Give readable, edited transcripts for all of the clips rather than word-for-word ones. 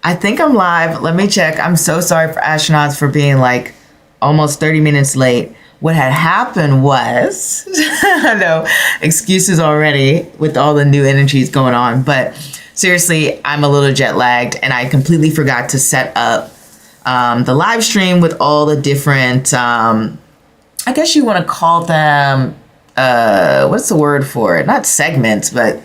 I think I'm live. Let me check. I'm so sorry for astronauts for being like almost 30 minutes late. What had happened was, no excuses already with all the new energies going on, but seriously, I'm a little jet lagged and I completely forgot to set up the live stream with all the different, I guess you want to call them, what's the word for it? Not segments, but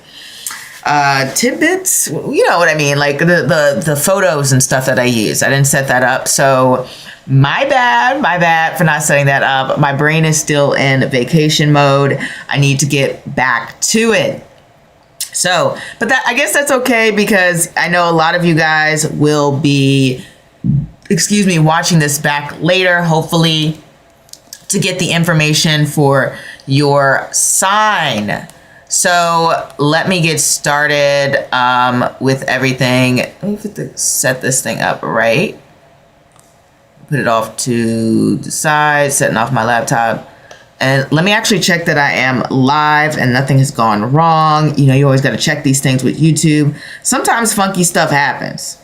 tidbits, you know what I mean? Like the photos and stuff that I use. I didn't set that up. So my bad for not setting that up. My brain is still in vacation mode. I need to get back to it. So, but that, I guess that's okay because I know a lot of you guys will be, watching this back later, hopefully to get the information for your sign. So let me get started with everything. Let me set this thing up right. Put it off to the side, setting off my laptop. And let me actually check that I am live and nothing has gone wrong. You know, you always got to check these things with YouTube. Sometimes funky stuff happens.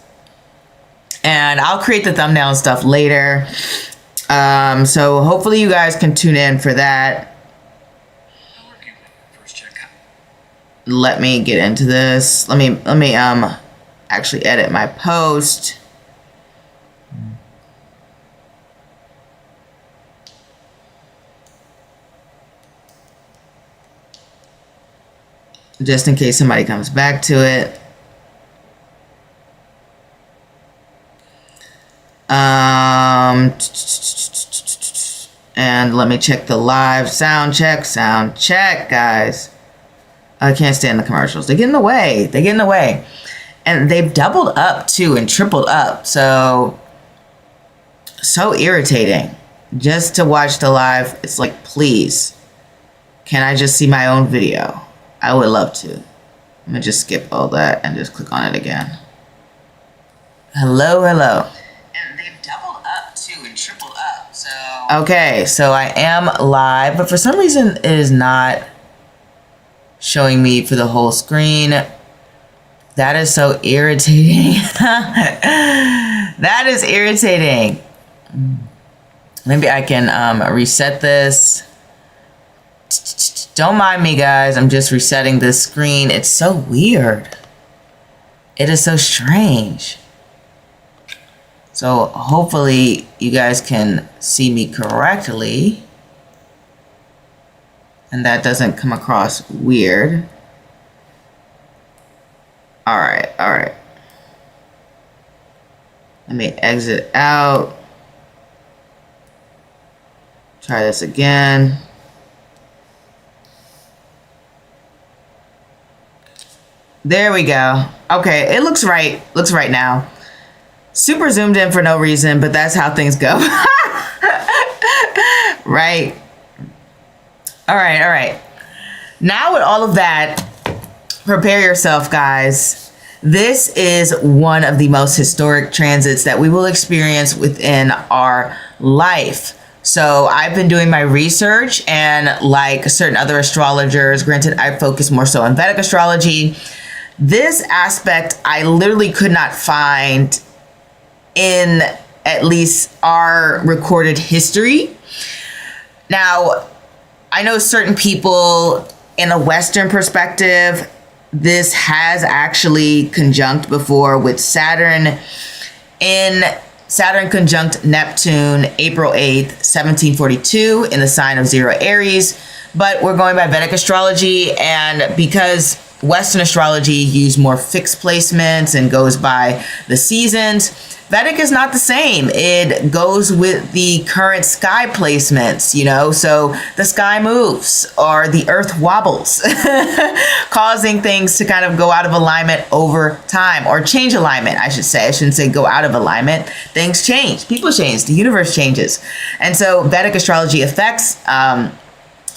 And I'll create the thumbnail and stuff later. So hopefully you guys can tune in for that. Let me get into this. Let me actually edit my post. Just in case somebody comes back to it. And let me check the live sound check, guys. I can't stand the commercials. They get in the way. And they've doubled up too and tripled up. So irritating just to watch the live. It's like, please, can I just see my own video? I would love to. I'm gonna just skip all that and just click on it again. Hello. And they've doubled up too and tripled up. So okay, so I am live, but for some reason it is not showing me for the whole screen. That is so irritating. That is irritating. Maybe I can reset this. Don't mind me, guys. I'm just resetting this screen. It's so weird. It is so strange. So hopefully you guys can see me correctly. And that doesn't come across weird. All right. Let me exit out. Try this again. There we go. Okay, it looks right. Looks right now. Super zoomed in for no reason, but that's how things go. Right. All right. Now with all of that, prepare yourself, guys. This is one of the most historic transits that we will experience within our life. So I've been doing my research, and like certain other astrologers, granted, I focus more so on Vedic astrology. This aspect I literally could not find in at least our recorded history. Now, I know certain people in a Western perspective, this has actually conjunct before with Saturn conjunct Neptune, April 8th, 1742 in the sign of Aries. But we're going by Vedic astrology, and because Western astrology use more fixed placements and goes by the seasons, Vedic is not the same. It goes with the current sky placements, you know, so the sky moves or the earth wobbles, causing things to kind of go out of alignment over time, or change alignment, I should say. I shouldn't say go out of alignment. Things change, people change, the universe changes. And so Vedic astrology affects,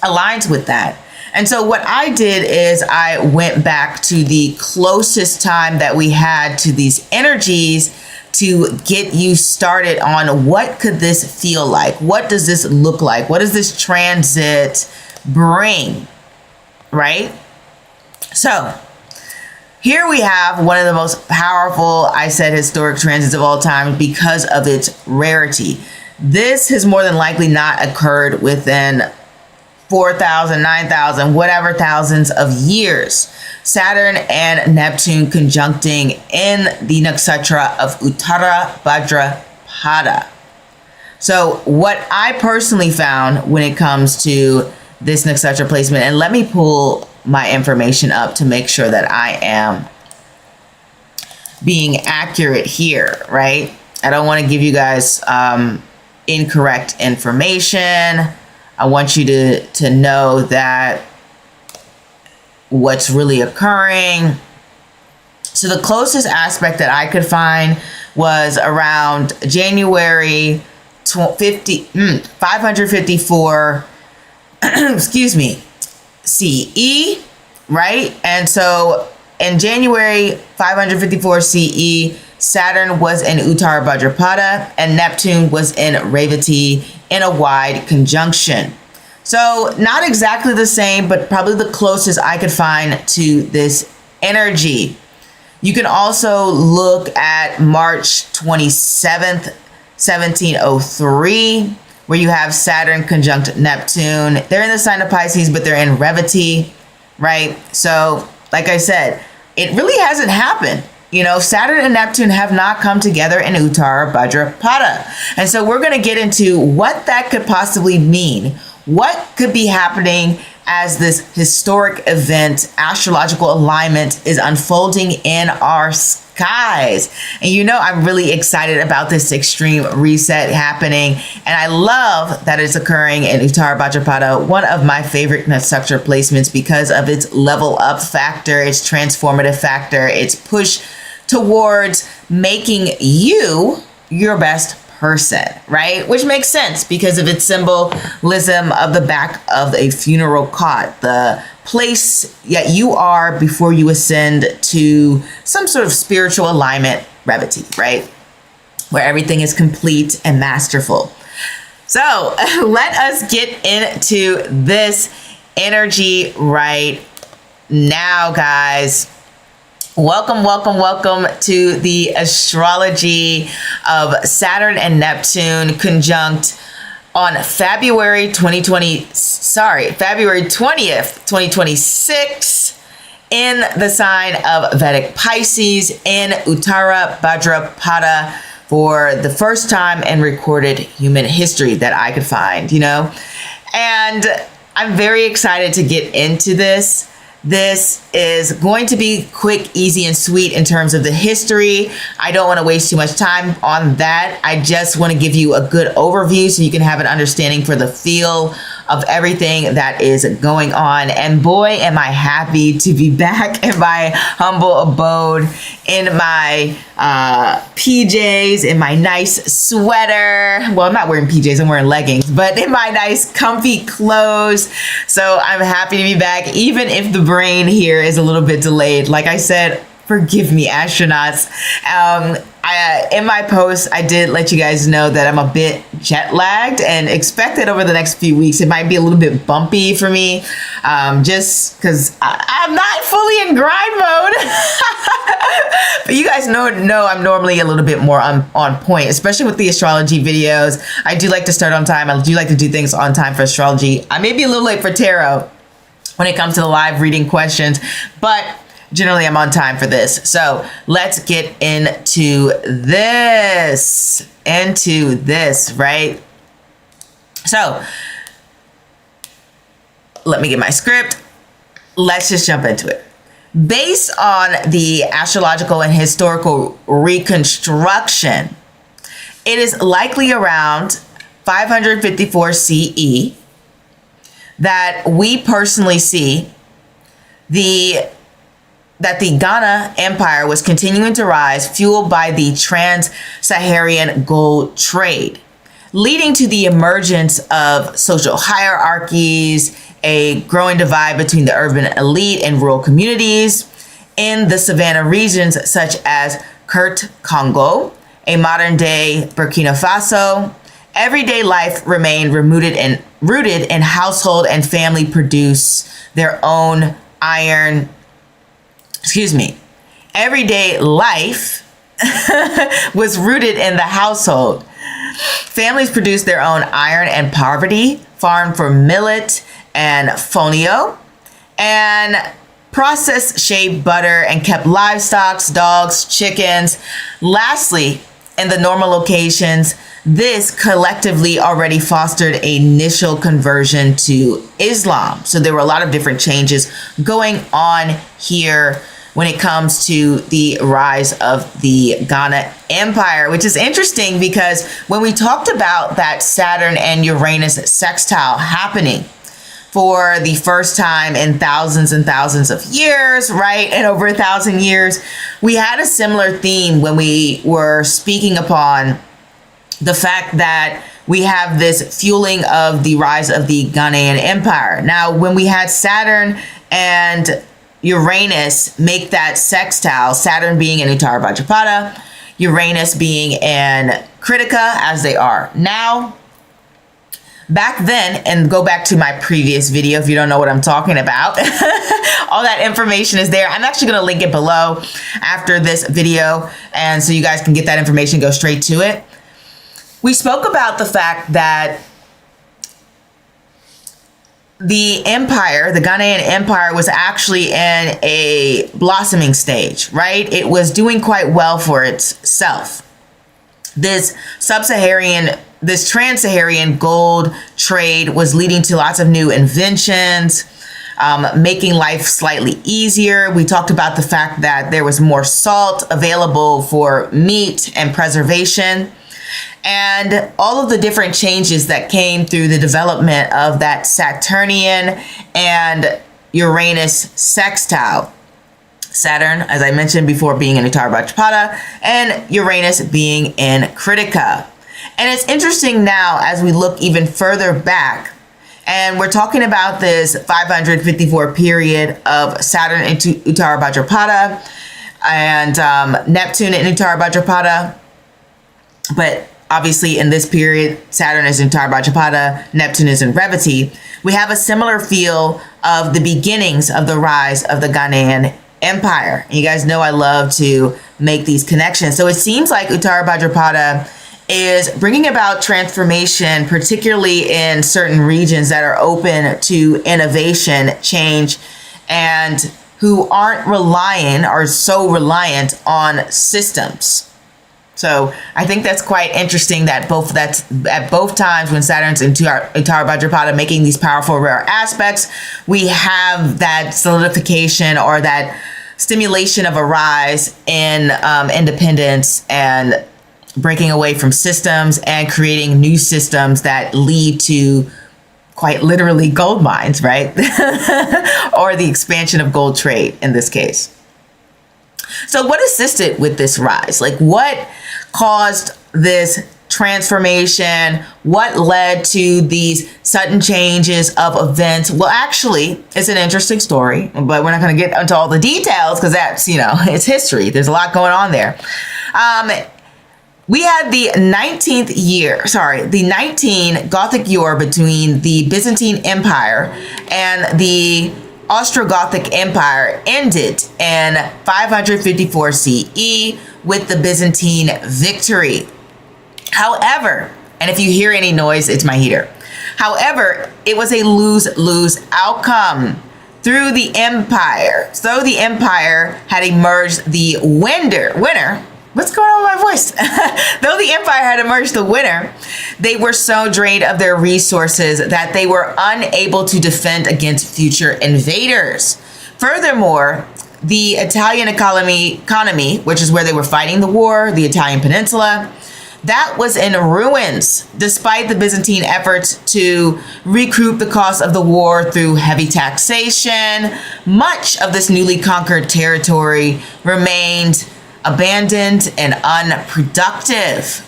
aligns with that. And so what I did is I went back to the closest time that we had to these energies to get you started on what could this feel like? What does this look like? What does this transit bring, right? So here we have one of the most powerful, I said, historic transits of all time because of its rarity. This has more than likely not occurred within 4,000, 9,000, whatever thousands of years. Saturn and Neptune conjuncting in the nakshatra of Uttara Bhadrapada. So what I personally found when it comes to this nakshatra placement, and let me pull my information up to make sure that I am being accurate here, right? I don't want to give you guys incorrect information. I want you to know that what's really occurring. So the closest aspect that I could find was around January 554, excuse me, CE, right? And so in January 554 CE, Saturn was in Uttara Bhadrapada and Neptune was in Revati in a wide conjunction. So not exactly the same, but probably the closest I could find to this energy. You can also look at March 27th, 1703, where you have Saturn conjunct Neptune. They're in the sign of Pisces, but they're in Revati, right? So like I said, it really hasn't happened. You know, Saturn and Neptune have not come together in Uttara Bhadrapada. And so we're going to get into what that could possibly mean. What could be happening as this historic event, astrological alignment, is unfolding in our skies. And you know, I'm really excited about this extreme reset happening. And I love that it's occurring in Uttara Bhadrapada, one of my favorite nakshatra placements because of its level up factor, its transformative factor, its push towards making you your best person, right? Which makes sense because of its symbolism of the back of a funeral cot, the place that you are before you ascend to some sort of spiritual alignment, Revati, right? Where everything is complete and masterful. So let us get into this energy right now, guys. Welcome, welcome, welcome to the astrology of Saturn and Neptune conjunct on February 20th, 2026 in the sign of Vedic Pisces in Uttara Bhadrapada for the first time in recorded human history that I could find, you know? And I'm very excited to get into this. This is going to be quick, easy, and sweet in terms of the history. I don't want to waste too much time on that. I just want to give you a good overview so you can have an understanding for the feel of everything that is going on. And boy, am I happy to be back in my humble abode, in my PJs, in my nice sweater. Well, I'm not wearing PJs, I'm wearing leggings, but in my nice comfy clothes. So I'm happy to be back, even if the brain here is a little bit delayed. Like I said, forgive me, astronauts. In my post, I did let you guys know that I'm a bit jet lagged and expect that over the next few weeks, it might be a little bit bumpy for me, just because I'm not fully in grind mode. But you guys know I'm normally a little bit more on point, especially with the astrology videos. I do like to start on time. I do like to do things on time for astrology. I may be a little late for tarot when it comes to the live reading questions, but generally I'm on time for this. So let's get into this, right? So let me get my script. Let's just jump into it. Based on the astrological and historical reconstruction, it is likely around 554 CE that we personally see that the Ghana Empire was continuing to rise, fueled by the trans-Saharan gold trade, leading to the emergence of social hierarchies, a growing divide between the urban elite and rural communities in the savannah regions such as Kurt Congo, a modern-day Burkina Faso. Everyday life remained rooted in household and family produce their own everyday life was rooted in the household. Families produced their own iron and poverty, farmed for millet and fonio, and processed shea butter and kept livestock, dogs, chickens. Lastly, in the normal locations, this collectively already fostered an initial conversion to Islam. So there were a lot of different changes going on here when it comes to the rise of the Ghana Empire, which is interesting because when we talked about that Saturn and Uranus sextile happening for the first time in thousands and thousands of years, right? And over 1,000 years, we had a similar theme when we were speaking upon the fact that we have this fueling of the rise of the Ghanaian Empire. Now, when we had Saturn and Uranus make that sextile, Saturn being in Uttara Bhadrapada, Uranus being in Krittika, as they are now. Back then, and go back to my previous video if you don't know what I'm talking about, all that information is there. I'm actually going to link it below after this video, and so you guys can get that information, go straight to it. We spoke about the fact that the empire, the Ghanaian Empire, was actually in a blossoming stage, right? It was doing quite well for itself. This trans-Saharan gold trade was leading to lots of new inventions, making life slightly easier. We talked about the fact that there was more salt available for meat and preservation, and all of the different changes that came through the development of that Saturnian and Uranus sextile. Saturn, as I mentioned before, being in Uttara Bhadrapada, and Uranus being in Krittika. And it's interesting now as we look even further back, and we're talking about this 554 period of Saturn into Uttara Bhadrapada and Neptune in Uttara Bhadrapada. But obviously in this period, Saturn is in Uttara Bhadrapada, Neptune is in Revati. We have a similar feel of the beginnings of the rise of the Ghanaian Empire. And you guys know I love to make these connections. So it seems like Uttara Bhadrapada is bringing about transformation, particularly in certain regions that are open to innovation, change, and who aren't relying or so reliant on systems. So I think that's quite interesting that at both times when Saturn's in Uttara Bhadrapada making these powerful rare aspects, we have that solidification or that stimulation of a rise in independence and breaking away from systems and creating new systems that lead to quite literally gold mines, right? Or the expansion of gold trade in this case. So what assisted with this rise? Like, what caused this transformation? What led to these sudden changes of events? Well, actually, it's an interesting story, but we're not going to get into all the details because that's, it's history. There's a lot going on there. We had the 19 Gothic War between the Byzantine Empire and the Austro-Gothic Empire ended in 554 CE with the Byzantine victory. However, and if you hear any noise, it's my heater. However, it was a lose-lose outcome through the empire. So the empire had emerged the winner. What's going on with my voice? Though the empire had emerged the winner, they were so drained of their resources that they were unable to defend against future invaders. Furthermore, the Italian economy, which is where they were fighting the war, the Italian peninsula, that was in ruins, despite the Byzantine efforts to recoup the cost of the war through heavy taxation. Much of this newly conquered territory remained abandoned and unproductive.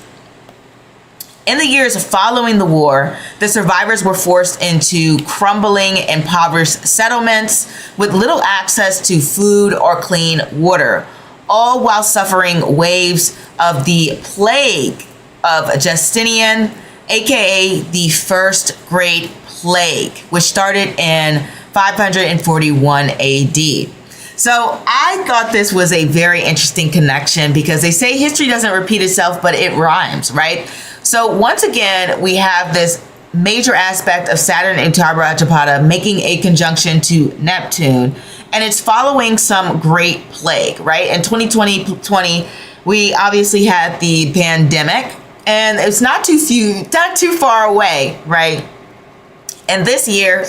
In the years following the war, the survivors were forced into crumbling, impoverished settlements with little access to food or clean water, all while suffering waves of the plague of Justinian, aka the First Great Plague, which started in 541 AD. So I thought this was a very interesting connection because they say history doesn't repeat itself, but it rhymes, right? So once again, we have this major aspect of Saturn and Uttara Bhadrapada making a conjunction to Neptune, and it's following some great plague, right? In 2020, we obviously had the pandemic, and it's not too far away, right? And this year,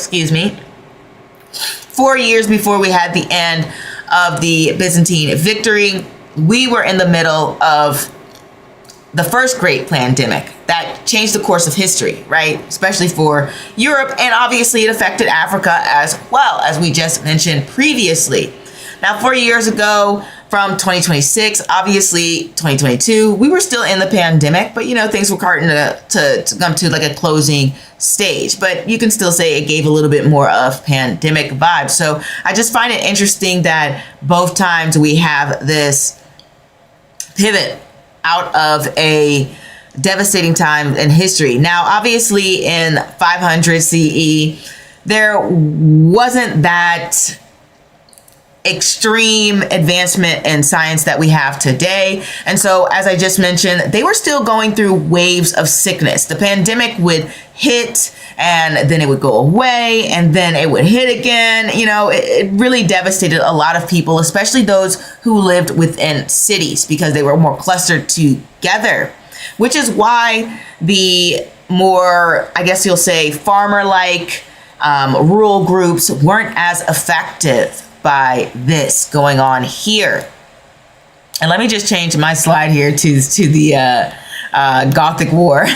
4 years before we had the end of the Byzantine victory, we were in the middle of the first great pandemic that changed the course of history, right? Especially for Europe, and obviously it affected Africa as well, as we just mentioned previously. Now, 4 years ago, from 2026, obviously 2022, we were still in the pandemic, but things were starting to come to like a closing stage. But you can still say it gave a little bit more of pandemic vibes. So I just find it interesting that both times we have this pivot out of a devastating time in history. Now, obviously in 500 CE, there wasn't that extreme advancement in science that we have today. And so, as I just mentioned, they were still going through waves of sickness. The pandemic would hit and then it would go away and then it would hit again. It really devastated a lot of people, especially those who lived within cities because they were more clustered together, which is why the more, I guess you'll say, farmer-like rural groups weren't as effective by this going on here. And let me just change my slide here to the Gothic War.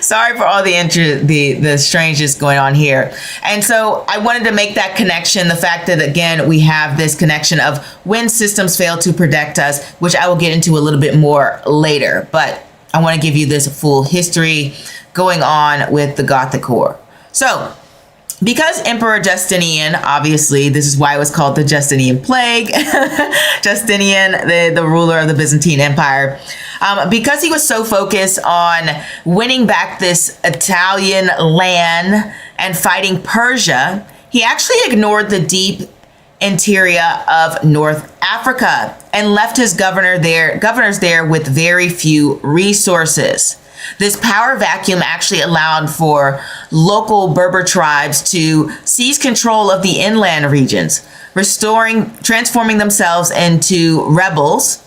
Sorry for all the strangeness going on here. And so I wanted to make that connection, the fact that, again, we have this connection of when systems fail to protect us, which I will get into a little bit more later. But I want to give you this full history going on with the Gothic War. So, because Emperor Justinian, obviously, this is why it was called the Justinian Plague, Justinian, the ruler of the Byzantine Empire, because he was so focused on winning back this Italian land and fighting Persia, he actually ignored the deep interior of North Africa and left his governors there with very few resources. This power vacuum actually allowed for local Berber tribes to seize control of the inland regions, transforming themselves into rebels,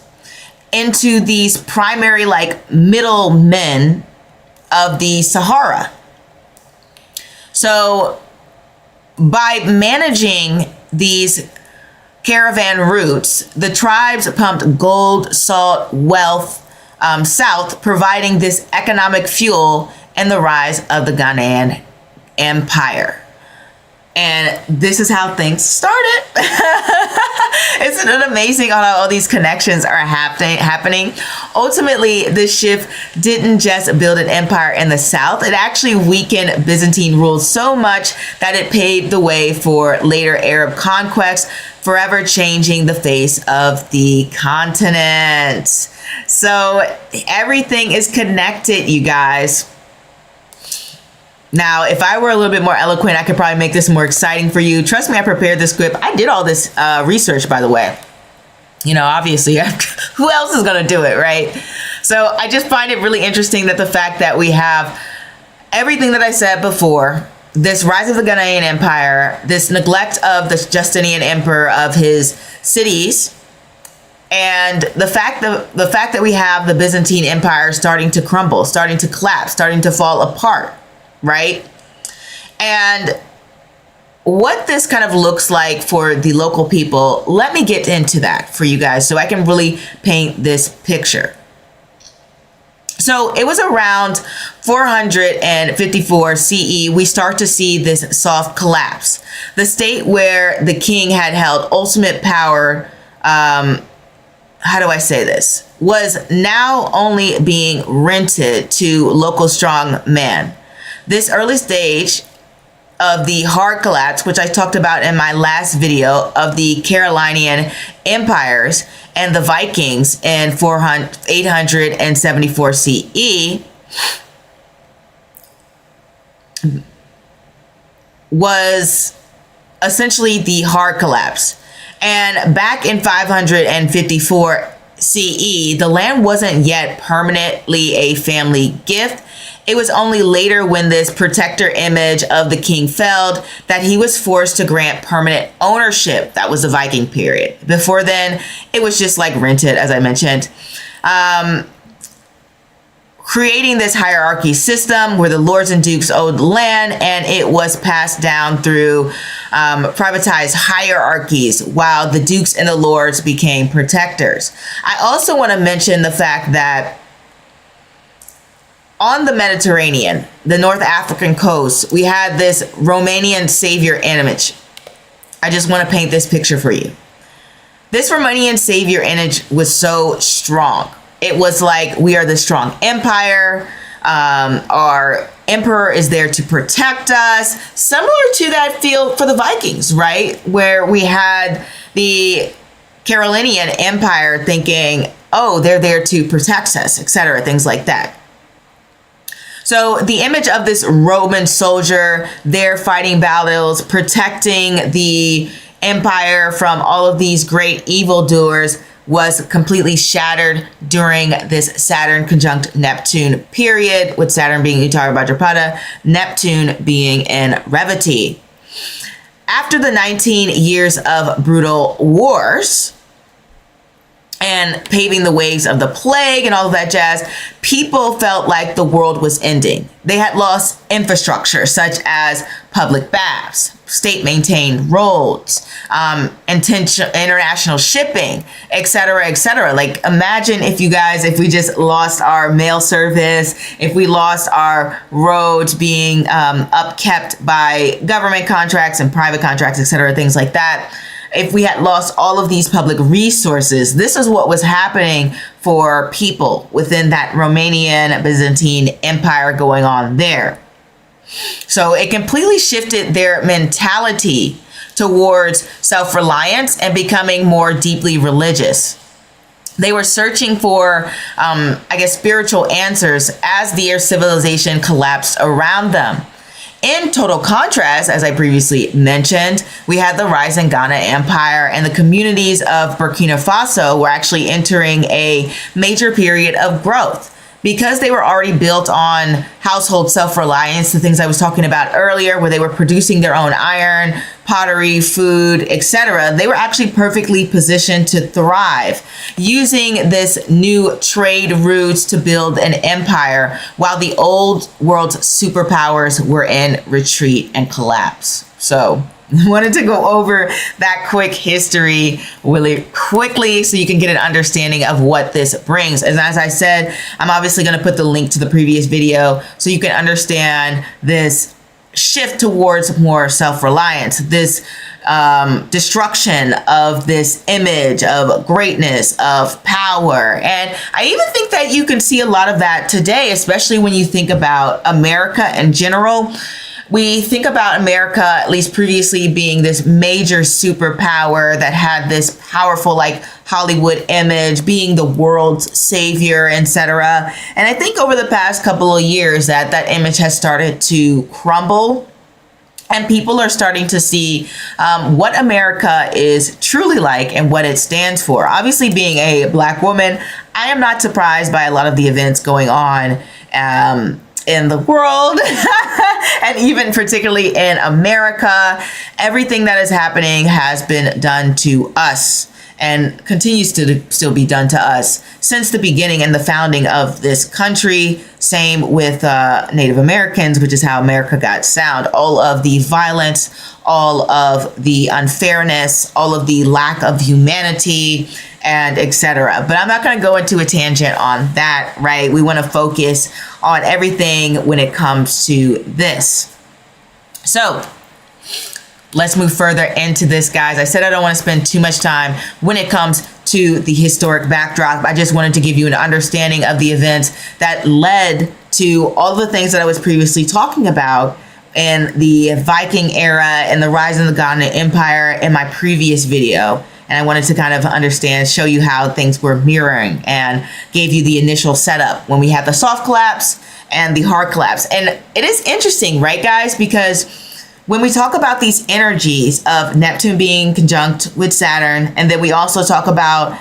into these primary middle men of the Sahara. So by managing these caravan routes, the tribes pumped gold, salt, wealth south, providing this economic fuel and the rise of the Ghanaian Empire. And this is how things started. Isn't it amazing how all these connections are happening? Ultimately, this shift didn't just build an empire in the south. It actually weakened Byzantine rule so much that it paved the way for later Arab conquest, forever changing the face of the continent. So everything is connected, you guys. Now, if I were a little bit more eloquent, I could probably make this more exciting for you. Trust me, I prepared this script. I did all this research, by the way. Obviously, who else is going to do it, right? So I just find it really interesting that the fact that we have everything that I said before, this rise of the Ghanaian Empire, this neglect of the Justinian Emperor of his cities, and the fact that we have the Byzantine Empire starting to crumble, starting to collapse, starting to fall apart, right? And what this kind of looks like for the local people, let me get into that for you guys so I can really paint this picture. So it was around 454 CE, we start to see this soft collapse. The state where the king had held ultimate power, how do I say this, was now only being rented to local strong men. This early stage of the hard collapse, which I talked about in my last video, of the Carolinian empires and the Vikings in 874 CE, was essentially the hard collapse. And back in 554 CE, the land wasn't yet permanently a family gift. It was only later, when this protector image of the king fell, that he was forced to grant permanent ownership. That was the Viking period. Before then, it was just like rented, as I mentioned. Creating this hierarchy system where the lords and dukes owed land, and it was passed down through privatized hierarchies, while the dukes and the lords became protectors. I also want to mention the fact that on the Mediterranean, the North African coast, we had this Romanian savior image. I just want to paint this picture for you. This Romanian savior image was so strong. It was like, we are the strong empire. Our emperor is there to protect us. Similar to that feel for the Vikings, right? Where we had the Carolingian Empire thinking, oh, they're there to protect us, etc., things like that. So the image of this Roman soldier there fighting battles, protecting the empire from all of these great evildoers, was completely shattered during this Saturn conjunct Neptune period, with Saturn being Uttara Bhadrapada, Neptune being in Revati. After the 19 years of brutal wars and paving the ways of the plague and all of that jazz, people felt like the world was ending. They had lost infrastructure such as public baths, state-maintained roads, international shipping, etc., etc. Like, imagine if we just lost our mail service, if we lost our roads being upkept by government contracts and private contracts, etc., things like that. If we had lost all of these public resources, this is what was happening for people within that Romanian Byzantine Empire going on there. So it completely shifted their mentality towards self-reliance and becoming more deeply religious. They were searching for, spiritual answers as their civilization collapsed around them. In total contrast, as I previously mentioned, we had the rise in Ghana Empire, and the communities of Burkina Faso were actually entering a major period of growth. Because they were already built on household self-reliance, the things I was talking about earlier, where they were producing their own iron, pottery, food, etc., they were actually perfectly positioned to thrive, using this new trade routes to build an empire, while the old world's superpowers were in retreat and collapse. So I wanted to go over that quick history really quickly so you can get an understanding of what this brings. And as I said, I'm obviously going to put the link to the previous video so you can understand this shift towards more self-reliance, this destruction of this image of greatness, of power. And I even think that you can see a lot of that today, especially when you think about America in general. We think about America, at least previously, being this major superpower that had this powerful, like, Hollywood image, being the world's savior, etc. And I think over the past couple of years that image has started to crumble. And people are starting to see what America is truly like and what it stands for. Obviously, being a Black woman, I am not surprised by a lot of the events going on in the world and even particularly in America. Everything that is happening has been done to us and continues to still be done to us since the beginning and the founding of this country. Same with Native Americans, which is how America got sound. All of the violence, all of the unfairness, all of the lack of humanity, and etc. But I'm not going to go into a tangent on that, right? We want to focus on everything when it comes to this. So let's move further into this, guys. I said I don't want to spend too much time when it comes to the historic backdrop. I just wanted to give you an understanding of the events that led to all the things that I was previously talking about in the Viking era and the rise of the Ghana Empire in my previous video. And I wanted to kind of show you how things were mirroring, and gave you the initial setup when we had the soft collapse and the hard collapse. And it is interesting, right, guys? Because when we talk about these energies of Neptune being conjunct with Saturn, and then we also talk about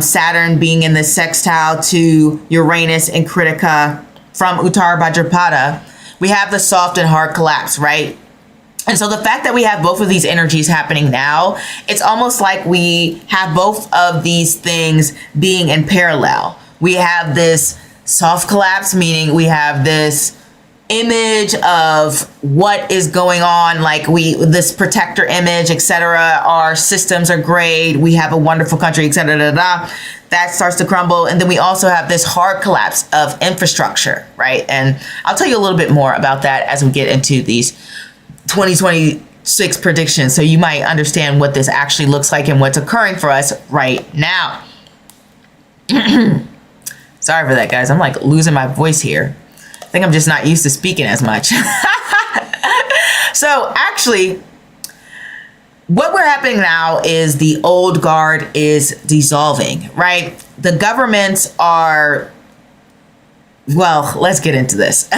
Saturn being in the sextile to Uranus and Krittika from Uttara Bhadrapada, we have the soft and hard collapse, right? And so the fact that we have both of these energies happening now, it's almost like we have both of these things being in parallel. We have this soft collapse, meaning we have this image of what is going on, like this protector image, etc. Our systems are great, we have a wonderful country, etc. That starts to crumble. And then we also have this hard collapse of infrastructure, right? And I'll tell you a little bit more about that as we get into these 2026 predictions, so you might understand what this actually looks like and what's occurring for us right now. Sorry for that, guys. I'm like losing my voice here. I think I'm just not used to speaking as much. So actually, what we're happening now is the old guard is dissolving, right? The governments are, well, let's get into this.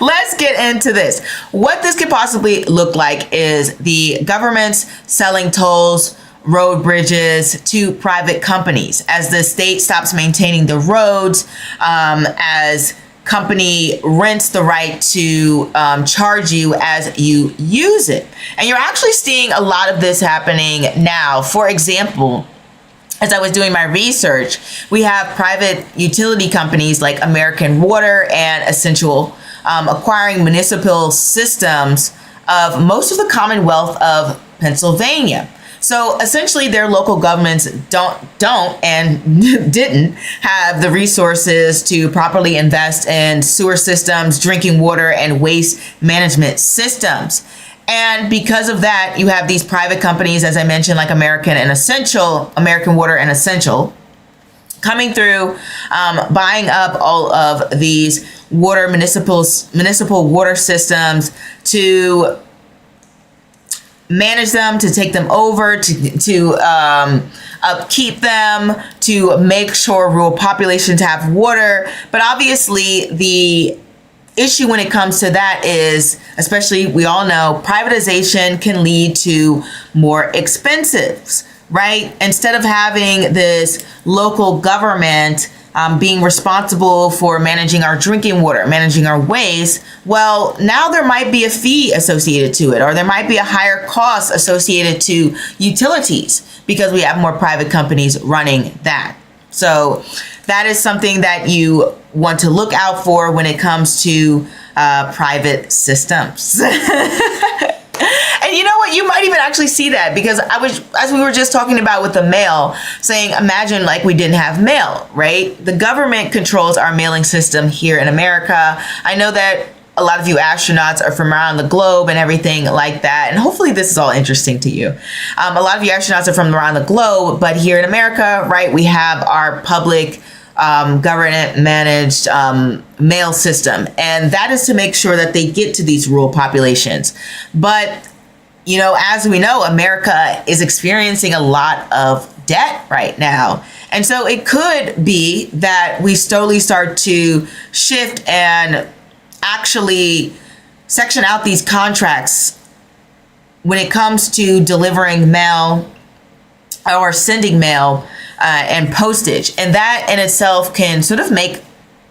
Let's get into this. What this could possibly look like is the governments selling tolls, road bridges to private companies as the state stops maintaining the roads, as company rents the right to charge you as you use it. And you're actually seeing a lot of this happening now. For example, as I was doing my research, we have private utility companies like American Water and Essential acquiring municipal systems of most of the Commonwealth of Pennsylvania. So essentially their local governments don't and didn't have the resources to properly invest in sewer systems, drinking water, and waste management systems. And because of that, you have these private companies, as I mentioned, like American Water and Essential, coming through, buying up all of these municipal water systems to manage them, to take them over, to upkeep them, to make sure rural populations have water. But obviously the issue when it comes to that is, especially we all know, privatization can lead to more expenses, right? Instead of having this local government being responsible for managing our drinking water, managing our waste, well, now there might be a fee associated to it, or there might be a higher cost associated to utilities because we have more private companies running that. So that is something that you want to look out for when it comes to private systems. And you know what? You might even actually see that, because as we were just talking about with the mail, saying, imagine like we didn't have mail, right? The government controls our mailing system here in America. I know that a lot of you astronauts are from around the globe and everything like that. And hopefully this is all interesting to you. A lot of you astronauts are from around the globe, but here in America, right, we have our public government managed mail system. And that is to make sure that they get to these rural populations. But, you know, as we know, America is experiencing a lot of debt right now. And so it could be that we slowly start to shift and actually section out these contracts when it comes to delivering mail or sending mail and postage. And that in itself can sort of make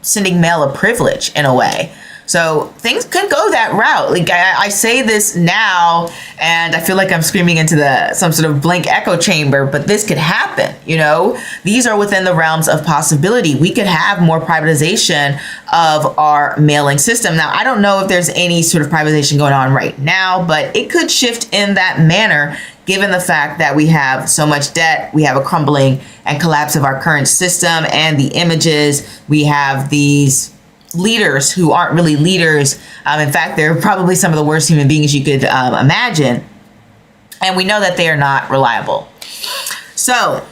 sending mail a privilege in a way. So things could go that route. Like I say this now, and I feel like I'm screaming into some sort of blank echo chamber, but this could happen. You know, these are within the realms of possibility. We could have more privatization of our mailing system. Now, I don't know if there's any sort of privatization going on right now, but it could shift in that manner, given the fact that we have so much debt, we have a crumbling and collapse of our current system and the images. We have these leaders who aren't really leaders. In fact, they're probably some of the worst human beings you could imagine. And we know that they are not reliable. So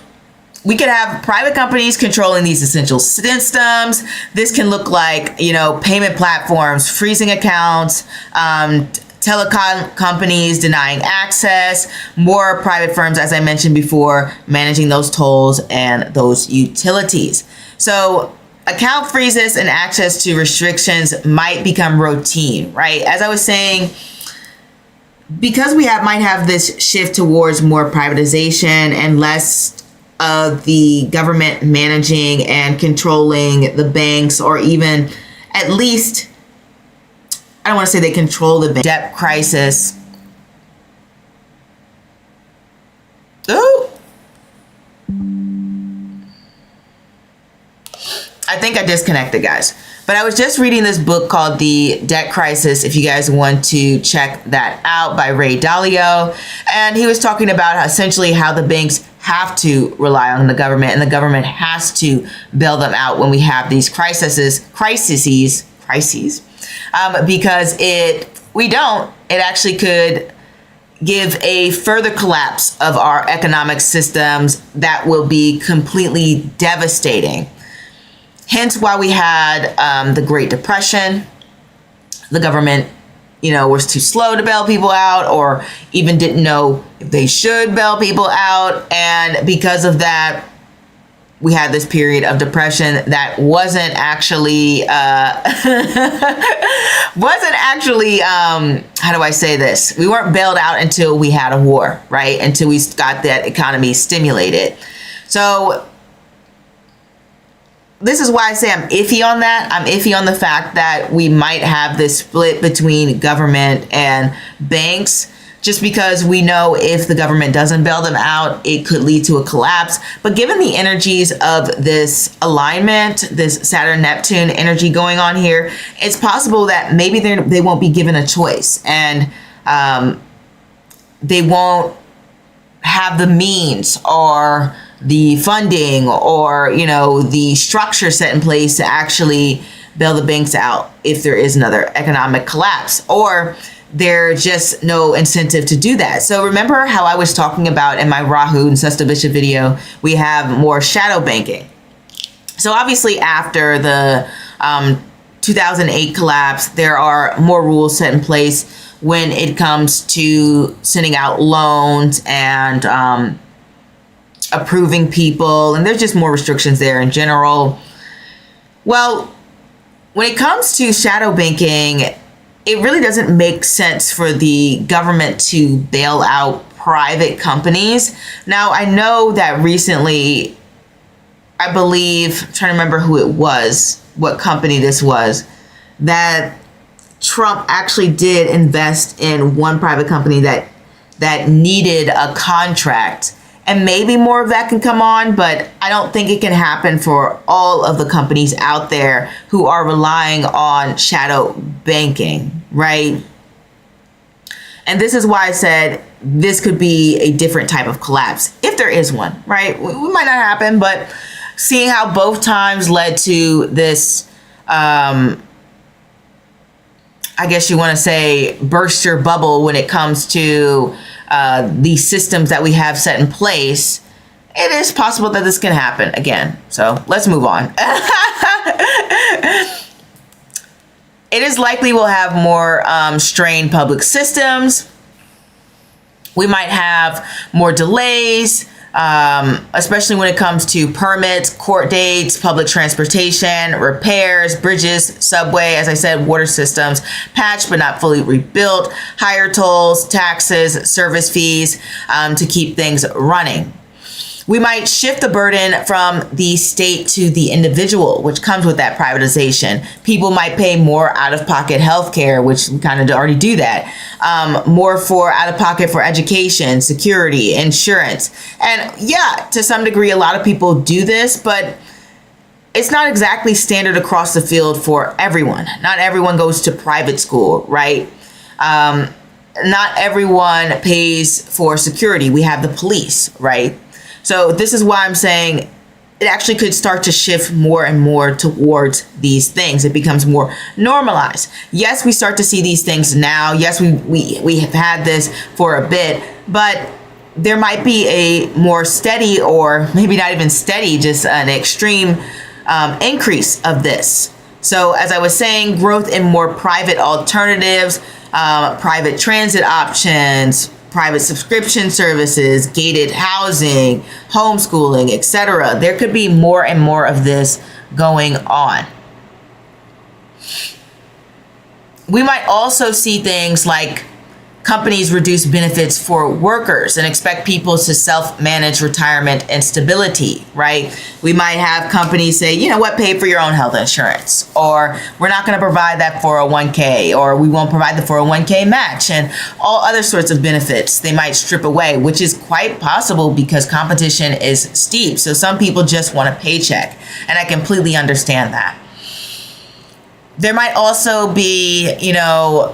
we could have private companies controlling these essential systems. This can look like, you know, payment platforms, freezing accounts, telecom companies denying access, more private firms, as I mentioned before, managing those tolls and those utilities. So account freezes and access to restrictions might become routine, right? As I was saying, because we might have this shift towards more privatization and less of the government managing and controlling the banks, or even at least, I don't want to say they control the debt crisis. Oh, I think I disconnected, guys. But I was just reading this book called The Debt Crisis, if you guys want to check that out, by Ray Dalio. And he was talking about essentially how the banks have to rely on the government, and the government has to bail them out when we have these crises, because we don't, it actually could give a further collapse of our economic systems that will be completely devastating. Hence why we had the Great Depression. The government, was too slow to bail people out, or even didn't know if they should bail people out. And because of that, we had this period of depression that wasn't actually, how do I say this? We weren't bailed out until we had a war, right? Until we got that economy stimulated. So this is why I say I'm iffy on that. I'm iffy on the fact that we might have this split between government and banks, just because we know if the government doesn't bail them out, it could lead to a collapse. But given the energies of this alignment, this Saturn-Neptune energy going on here, it's possible that maybe they won't be given a choice, and they won't have the means or the funding or, the structure set in place to actually bail the banks out if there is another economic collapse, or there's just no incentive to do that. So remember how I was talking about in my Rahu and Sesta video, we have more shadow banking. So obviously after the 2008 collapse, there are more rules set in place when it comes to sending out loans and approving people, and there's just more restrictions there in general. Well, when it comes to shadow banking, it really doesn't make sense for the government to bail out private companies. Now, I know that recently, I believe, I'm trying to remember who it was, what company this was, that Trump actually did invest in one private company that needed a contract. And maybe more of that can come on, but I don't think it can happen for all of the companies out there who are relying on shadow banking, right? And this is why I said this could be a different type of collapse, if there is one, right? We might not happen, but seeing how both times led to this, I guess you want to say, burst your bubble when it comes to the systems that we have set in place, it is possible that this can happen again. So let's move on. It is likely we'll have more strained public systems. We might have more delays, especially when it comes to permits, court dates, public transportation, repairs, bridges, subway, as I said, water systems, patched but not fully rebuilt, higher tolls, taxes, service fees to keep things running. We might shift the burden from the state to the individual, which comes with that privatization. People might pay more out-of-pocket health care, which we kind of already do that. More for out-of-pocket for education, security, insurance. And yeah, to some degree, a lot of people do this, but it's not exactly standard across the field for everyone. Not everyone goes to private school, right? Not everyone pays for security. We have the police, right? So this is why I'm saying it actually could start to shift more and more towards these things. It becomes more normalized. Yes, we start to see these things now. Yes, we have had this for a bit, but there might be a more steady, or maybe not even steady, just an extreme increase of this. So as I was saying, growth in more private alternatives, private transit options, private subscription services, gated housing, homeschooling, etc. There could be more and more of this going on. We might also see things like companies reduce benefits for workers and expect people to self-manage retirement and stability, right? We might have companies say, you know what, pay for your own health insurance, or we're not going to provide that 401k, or we won't provide the 401k match, and all other sorts of benefits they might strip away, which is quite possible because competition is steep. So some people just want a paycheck, and I completely understand that. There might also be,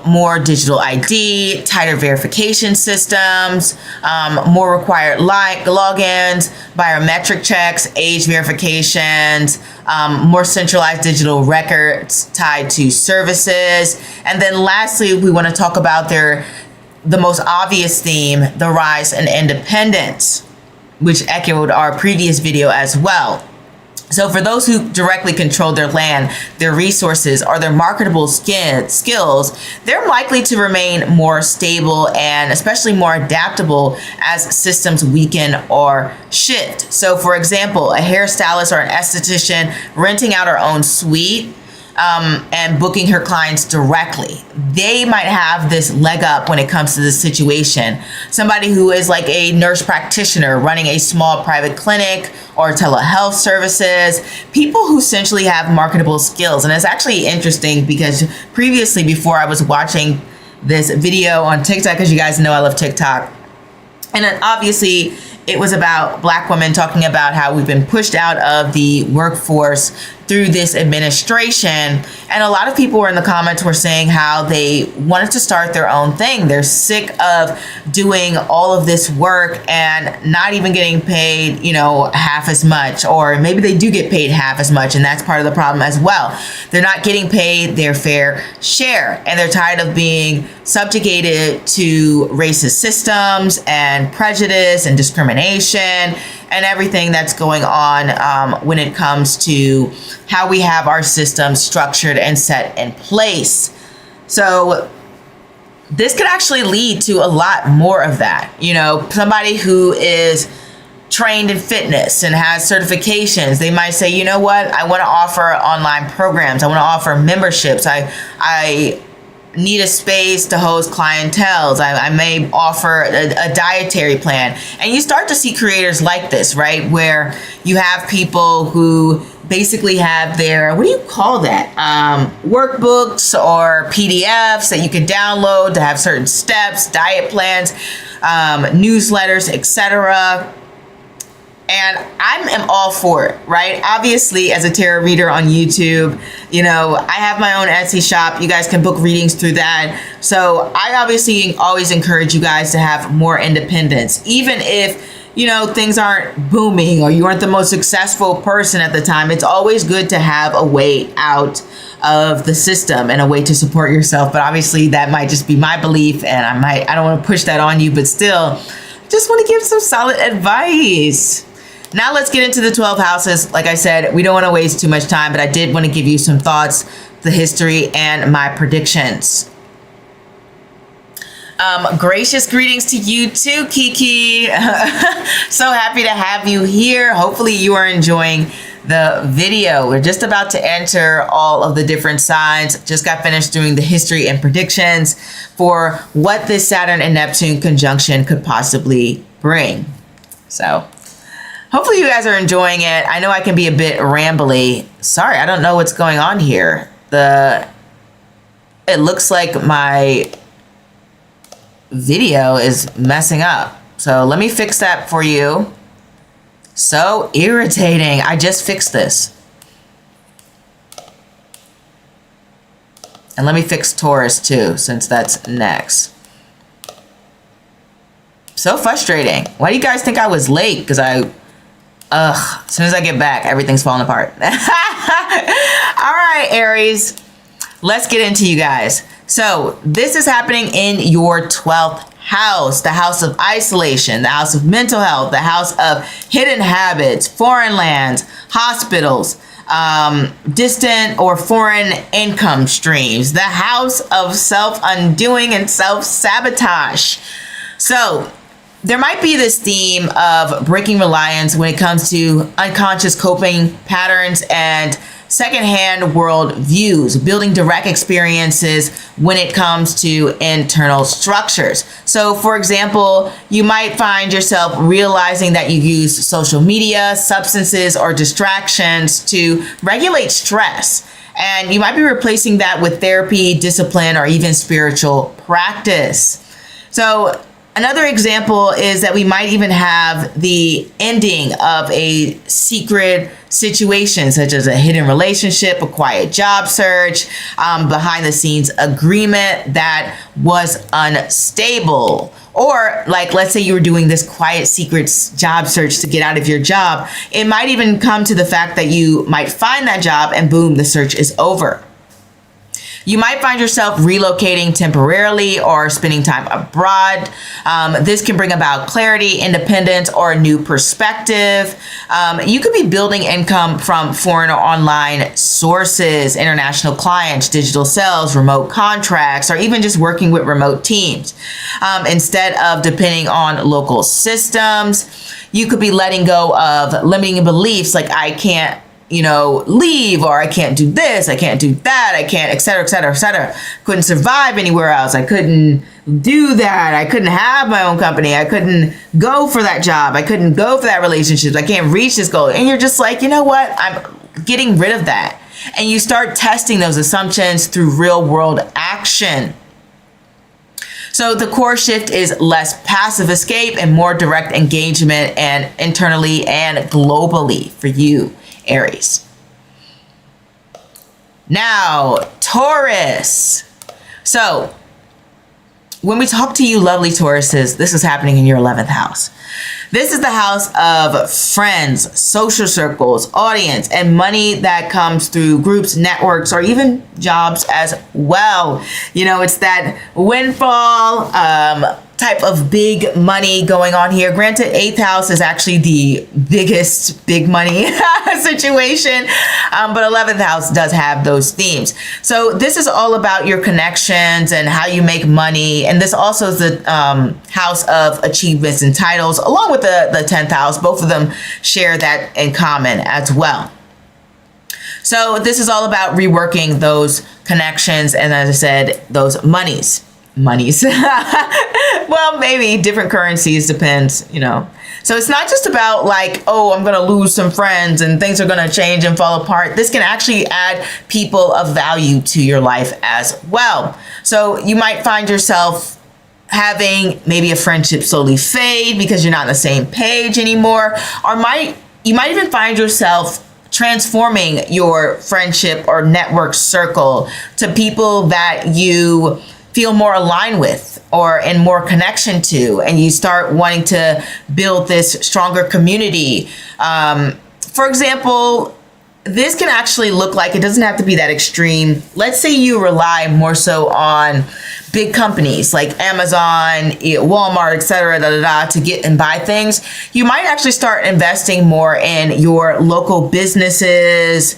more digital ID, tighter verification systems, more required logins, biometric checks, age verifications, more centralized digital records tied to services. And then lastly, we want to talk about the most obvious theme, the rise in independence, which echoed our previous video as well. So for those who directly control their land, their resources, or their marketable skills, they're likely to remain more stable and especially more adaptable as systems weaken or shift. So for example, a hairstylist or an esthetician renting out her own suite and booking her clients directly, they might have this leg up when it comes to this situation. Somebody who is like a nurse practitioner running a small private clinic or telehealth services, people who essentially have marketable skills. And it's actually interesting because previously, before I was watching this video on TikTok, because you guys know I love TikTok, and then obviously it was about Black women talking about how we've been pushed out of the workforce through this administration. And a lot of people were in the comments were saying how they wanted to start their own thing. They're sick of doing all of this work and not even getting paid, half as much, or maybe they do get paid half as much. And that's part of the problem as well. They're not getting paid their fair share, and they're tired of being subjugated to racist systems and prejudice and discrimination and everything that's going on when it comes to how we have our systems structured and set in place. So this could actually lead to a lot more of that. Somebody who is trained in fitness and has certifications, they might say, you know what, I want to offer online programs. I want to offer memberships. I need a space to host clientele. I may offer a dietary plan. And you start to see creators like this, right? Where you have people who basically have their, what do you call that? Workbooks or PDFs that you can download to have certain steps, diet plans, newsletters, etc. And I am all for it, right? Obviously, as a tarot reader on YouTube, I have my own Etsy shop. You guys can book readings through that. So I obviously always encourage you guys to have more independence, even if, things aren't booming or you aren't the most successful person at the time. It's always good to have a way out of the system and a way to support yourself. But obviously that might just be my belief, and I don't want to push that on you, but still just want to give some solid advice. Now let's get into the 12 houses. Like I said, we don't want to waste too much time, but I did want to give you some thoughts, the history, and my predictions. Gracious greetings to you too, Kiki. So happy to have you here. Hopefully you are enjoying the video. We're just about to enter all of the different signs. Just got finished doing the history and predictions for what this Saturn and Neptune conjunction could possibly bring. So hopefully you guys are enjoying it. I know I can be a bit rambly. Sorry, I don't know what's going on here. It looks like my video is messing up. So let me fix that for you. So irritating. I just fixed this. And let me fix Taurus too, since that's next. So frustrating. Why do you guys think I was late? Because as soon as I get back, everything's falling apart. All right, Aries, let's get into you guys. So this is happening in your 12th house, the house of isolation, the house of mental health, the house of hidden habits, foreign lands, hospitals, distant or foreign income streams, the house of self-undoing and self-sabotage. So there might be this theme of breaking reliance when it comes to unconscious coping patterns and secondhand world views, building direct experiences when it comes to internal structures. So for example, you might find yourself realizing that you use social media, substances, or distractions to regulate stress. And you might be replacing that with therapy, discipline, or even spiritual practice. So another example is that we might even have the ending of a secret situation, such as a hidden relationship, a quiet job search, behind the scenes agreement that was unstable. Or like, let's say you were doing this quiet secret job search to get out of your job. It might even come to the fact that you might find that job and boom, the search is over. You might find yourself relocating temporarily or spending time abroad. This can bring about clarity, independence, or a new perspective. You could be building income from foreign or online sources, international clients, digital sales, remote contracts, or even just working with remote teams. Instead of depending on local systems, you could be letting go of limiting beliefs like I can't leave, or I can't do this, I can't do that, I can't, et cetera, et cetera, et cetera. Couldn't survive anywhere else. I couldn't do that. I couldn't have my own company. I couldn't go for that job. I couldn't go for that relationship. I can't reach this goal. And you're just like, you know what? I'm getting rid of that. And you start testing those assumptions through real world action. So the core shift is less passive escape and more direct engagement, and internally and globally for you, Aries. Now, Taurus. So when we talk to you lovely Tauruses, this is happening in your 11th house. This is the house of friends, social circles, audience, and money that comes through groups, networks, or even jobs as well. It's that windfall type of big money going on here. Granted, 8th house is actually the biggest big money situation, but 11th house does have those themes. So this is all about your connections and how you make money. And this also is the house of achievements and titles, along with the 10th house. Both of them share that in common as well. So this is all about reworking those connections and, as I said, those monies. Well, maybe different currencies, depends, So it's not just about like, oh, I'm going to lose some friends and things are going to change and fall apart. This can actually add people of value to your life as well. So you might find yourself having maybe a friendship slowly fade because you're not on the same page anymore. Or you might even find yourself transforming your friendship or network circle to people that you feel more aligned with or in more connection to, and you start wanting to build this stronger community. For example, this can actually look like, it doesn't have to be that extreme. Let's say you rely more so on big companies like Amazon, Walmart, et cetera, to get and buy things. You might actually start investing more in your local businesses,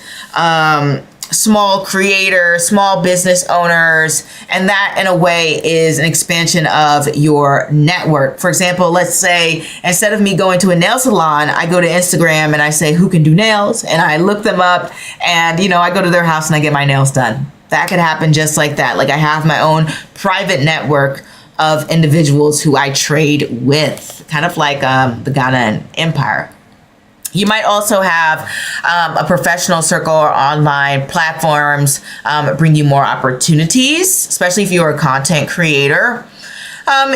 small creators, small business owners, and that in a way is an expansion of your network. For example, let's say instead of me going to a nail salon, I go to Instagram and I say, who can do nails? And I look them up and, I go to their house and I get my nails done. That could happen just like that. Like I have my own private network of individuals who I trade with, kind of like the Ghana Empire. You might also have a professional circle or online platforms bring you more opportunities, especially if you're a content creator.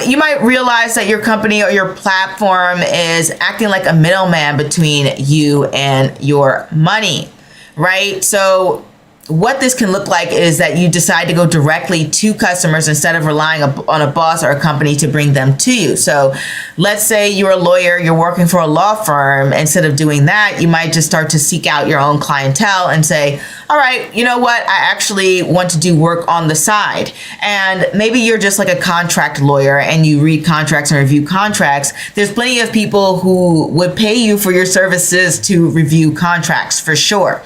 You might realize that your company or your platform is acting like a middleman between you and your money, right? So what this can look like is that you decide to go directly to customers instead of relying on a boss or a company to bring them to you. So let's say you're a lawyer, you're working for a law firm. Instead of doing that, you might just start to seek out your own clientele and say, all right, you know what? I actually want to do work on the side. And maybe you're just like a contract lawyer and you read contracts and review contracts. There's plenty of people who would pay you for your services to review contracts for sure.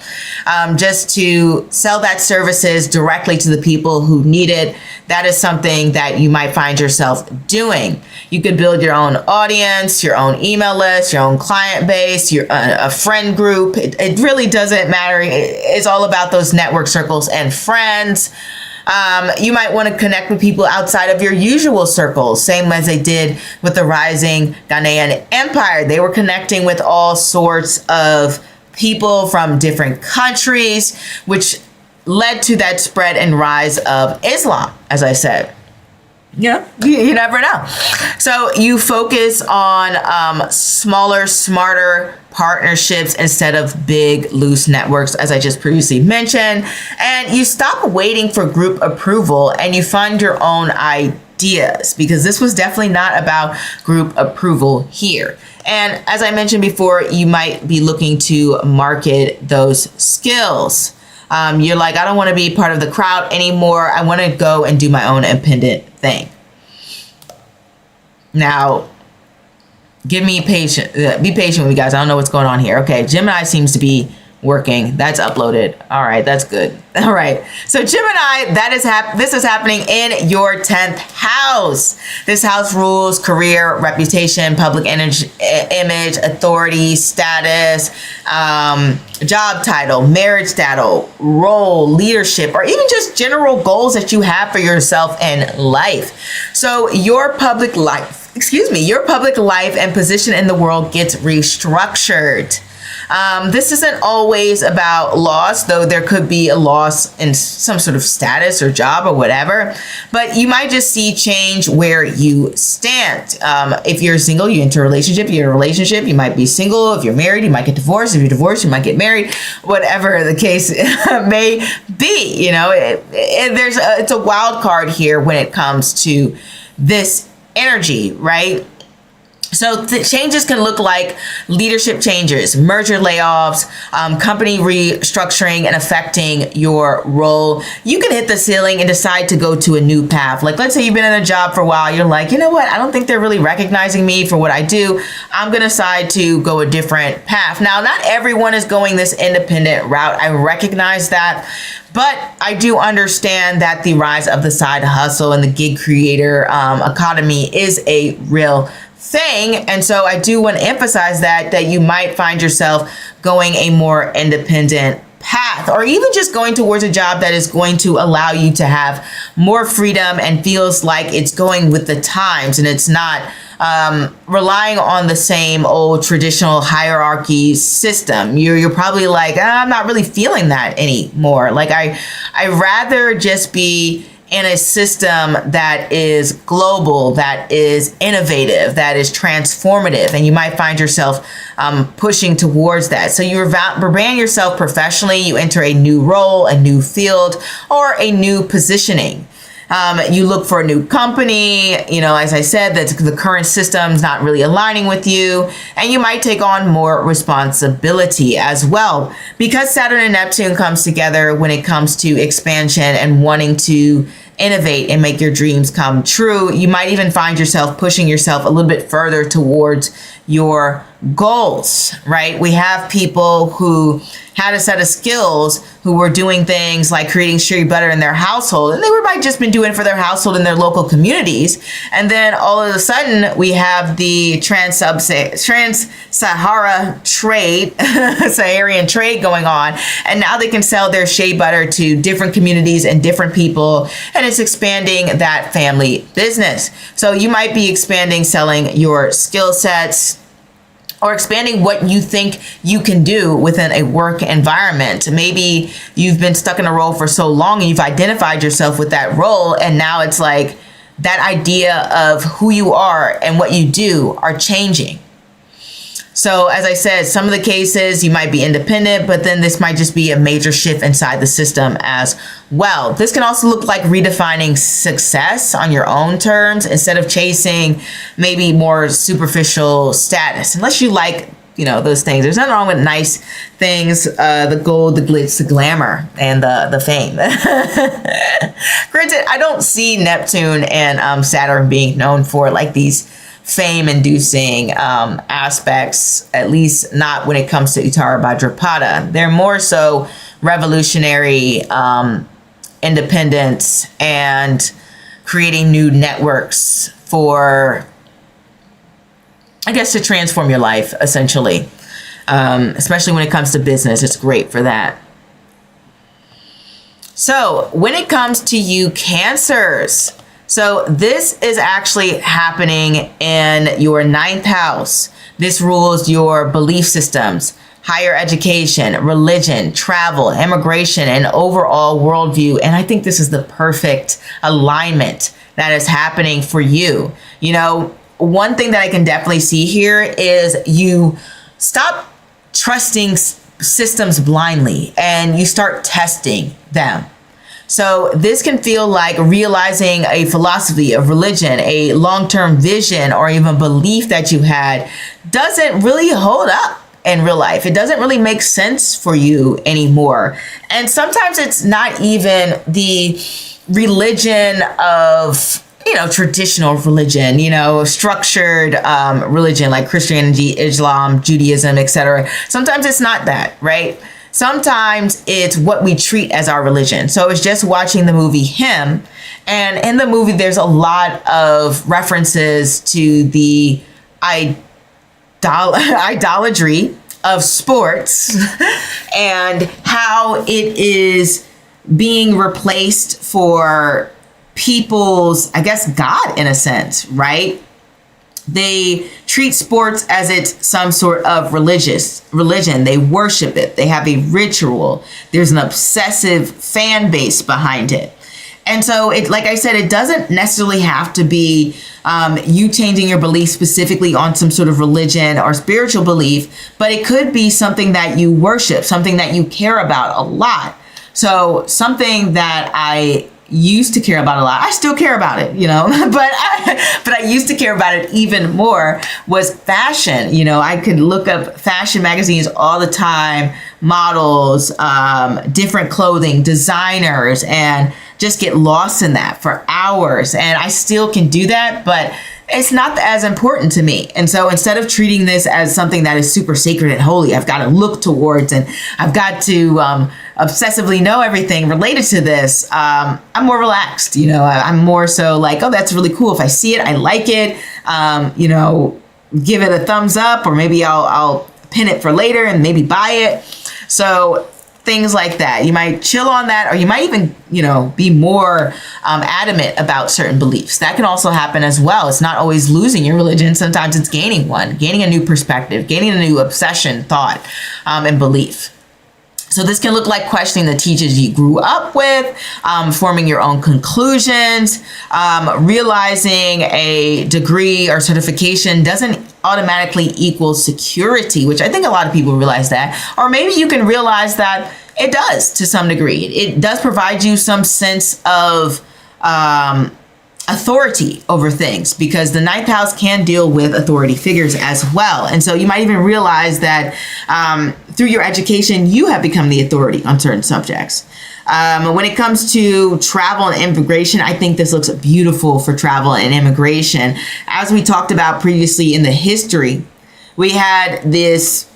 Just to sell that services directly to the people who need it. That is something that you might find yourself doing. You could build your own audience, your own email list, your own client base, a friend group. It really doesn't matter. It's all about those network circles and friends. You might want to connect with people outside of your usual circles, same as they did with the rising Ghanaian Empire. They were connecting with all sorts of people from different countries, which led to that spread and rise of Islam, as I said. You never know. So you focus on smaller, smarter partnerships instead of big, loose networks, as I just previously mentioned. And you stop waiting for group approval and you fund your own ideas, because this was definitely not about group approval here. And as I mentioned before, you might be looking to market those skills. You're like, I don't want to be part of the crowd anymore. I want to go and do my own independent thing. Now, be patient with me, guys. I don't know what's going on here. Okay, Gemini seems to be working. That's uploaded. All right, that's good. All right. So Gemini, this is happening in your 10th house. This house rules career, reputation, public image, authority, status, job title, marriage status, role, leadership, or even just general goals that you have for yourself in life. So your public life and position in the world gets restructured. This isn't always about loss, though there could be a loss in some sort of status or job or whatever, but you might just see change where you stand. If you're single, you enter a relationship. You're in a relationship, you might be single. If you're married, you might get divorced. If you're divorced, you might get married. Whatever the case may be, it's a wild card here when it comes to this energy, right? So the changes can look like leadership changes, merger layoffs, company restructuring and affecting your role. You can hit the ceiling and decide to go to a new path. Like, let's say you've been in a job for a while. You're like, you know what? I don't think they're really recognizing me for what I do. I'm going to decide to go a different path. Now, not everyone is going this independent route. I recognize that. But I do understand that the rise of the side hustle and the gig creator economy is a real thing. And so I do want to emphasize that you might find yourself going a more independent path, or even just going towards a job that is going to allow you to have more freedom and feels like it's going with the times and it's not relying on the same old traditional hierarchy system. You're probably like, I'm not really feeling that anymore. Like I rather just be in a system that is global, that is innovative, that is transformative, and you might find yourself pushing towards that. So you brand yourself professionally, you enter a new role, a new field, or a new positioning. You look for a new company, as I said, that the current system's not really aligning with you, and you might take on more responsibility as well. Because Saturn and Neptune comes together when it comes to expansion and wanting to innovate and make your dreams come true, you might even find yourself pushing yourself a little bit further towards your goals, right? We have people who had a set of skills who were doing things like creating shea butter in their household, and they might just been doing it for their household in their local communities. And then all of a sudden we have the trans-Sahara trade, Saharian trade going on, and now they can sell their shea butter to different communities and different people, and it's expanding that family business. So you might be selling your skill sets, or expanding what you think you can do within a work environment. Maybe you've been stuck in a role for so long and you've identified yourself with that role, and now it's like that idea of who you are and what you do are changing. So as I said, some of the cases you might be independent, but then this might just be a major shift inside the system as well. This can also look like redefining success on your own terms instead of chasing maybe more superficial status, unless you like, those things. There's nothing wrong with nice things, the gold, the glitz, the glamour, and the fame. Granted, I don't see Neptune and Saturn being known for like these fame-inducing aspects, at least not when it comes to Uttara Bhadrapada. They're more so revolutionary independence and creating new networks for, I guess, to transform your life, essentially. Especially when it comes to business, it's great for that. So when it comes to you Cancers, so this is actually happening in your 9th house. This rules your belief systems, higher education, religion, travel, immigration, and overall worldview. And I think this is the perfect alignment that is happening for you. You know, one thing that I can definitely see here is you stop trusting systems blindly and you start testing them. So this can feel like realizing a philosophy of religion, a long-term vision, or even belief that you had doesn't really hold up in real life. It doesn't really make sense for you anymore. And sometimes it's not even the religion of, you know, traditional religion, you know, structured religion like Christianity, Islam, Judaism, etc. Sometimes it's not that, right? Sometimes it's what we treat as our religion. So I was just watching the movie Him, and in the movie there's a lot of references to the idolatry of sports and how it is being replaced for people's, I guess, God in a sense, right? They treat sports as it's some sort of religion. They worship it. They have a ritual. There's an obsessive fan base behind it. And so it, like I said, it doesn't necessarily have to be you changing your belief specifically on some sort of religion or spiritual belief, but it could be something that you worship, something that you care about a lot. So something that I used to care about a lot. I still care about it, you know, but I used to care about it even more was fashion. You know, I could look up fashion magazines all the time, models, different clothing, designers, and just get lost in that for hours. And I still can do that, but it's not as important to me. And so instead of treating this as something that is super sacred and holy, I've got to look towards and I've got to obsessively know everything related to this, I'm more relaxed. You know, I'm more so like, oh, that's really cool. If I see it, I like it, you know, give it a thumbs up, or maybe I'll pin it for later and maybe buy it. So things like that. You might chill on that, or you might even, you know, be more adamant about certain beliefs. That can also happen as well. It's not always losing your religion. Sometimes it's gaining one, gaining a new perspective, gaining a new obsession, thought, and belief. So this can look like questioning the teachers you grew up with, forming your own conclusions, realizing a degree or certification doesn't automatically equal security, which I think a lot of people realize that. Or maybe you can realize that it does to some degree. It does provide you some sense of authority over things, because the 9th house can deal with authority figures as well. And so you might even realize that through your education, you have become the authority on certain subjects. When it comes to travel and immigration, I think this looks beautiful for travel and immigration. As we talked about previously in the history, we had this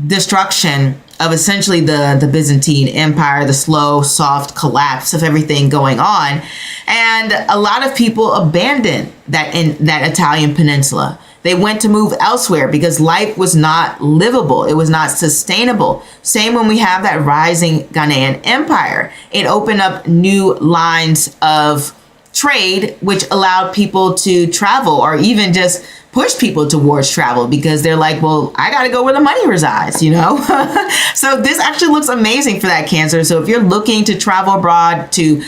destruction of essentially the Byzantine Empire, the slow, soft collapse of everything going on. And a lot of people abandoned that in that Italian peninsula. They went to move elsewhere because life was not livable. It was not sustainable. Same when we have that rising Ghanaian empire. It opened up new lines of trade, which allowed people to travel, or even just push people towards travel, because they're like, well, I got to go where the money resides, you know? So this actually looks amazing for that Cancer. So if you're looking to travel abroad to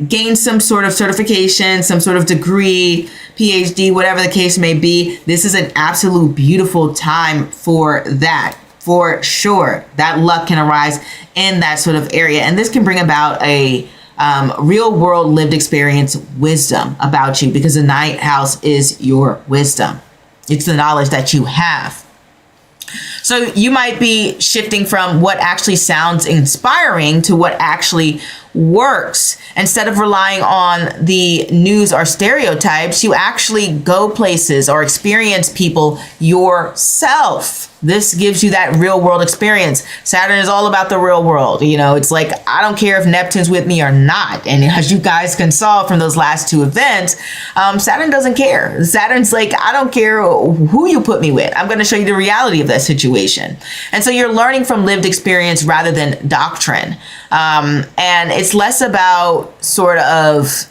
gain some sort of certification, some sort of degree, PhD, whatever the case may be, this is an absolute beautiful time for that. For sure, that luck can arise in that sort of area. And this can bring about a real world lived experience wisdom about you, because the 9th house is your wisdom. It's the knowledge that you have. So you might be shifting from what actually sounds inspiring to what actually works. Instead of relying on the news or stereotypes, you actually go places or experience people yourself. This gives you that real world experience. Saturn is all about the real world. You know, it's like, I don't care if Neptune's with me or not. And as you guys can saw from those last two events, Saturn doesn't care. Saturn's like, I don't care who you put me with. I'm going to show you the reality of that situation. And so you're learning from lived experience rather than doctrine. And it's less about sort of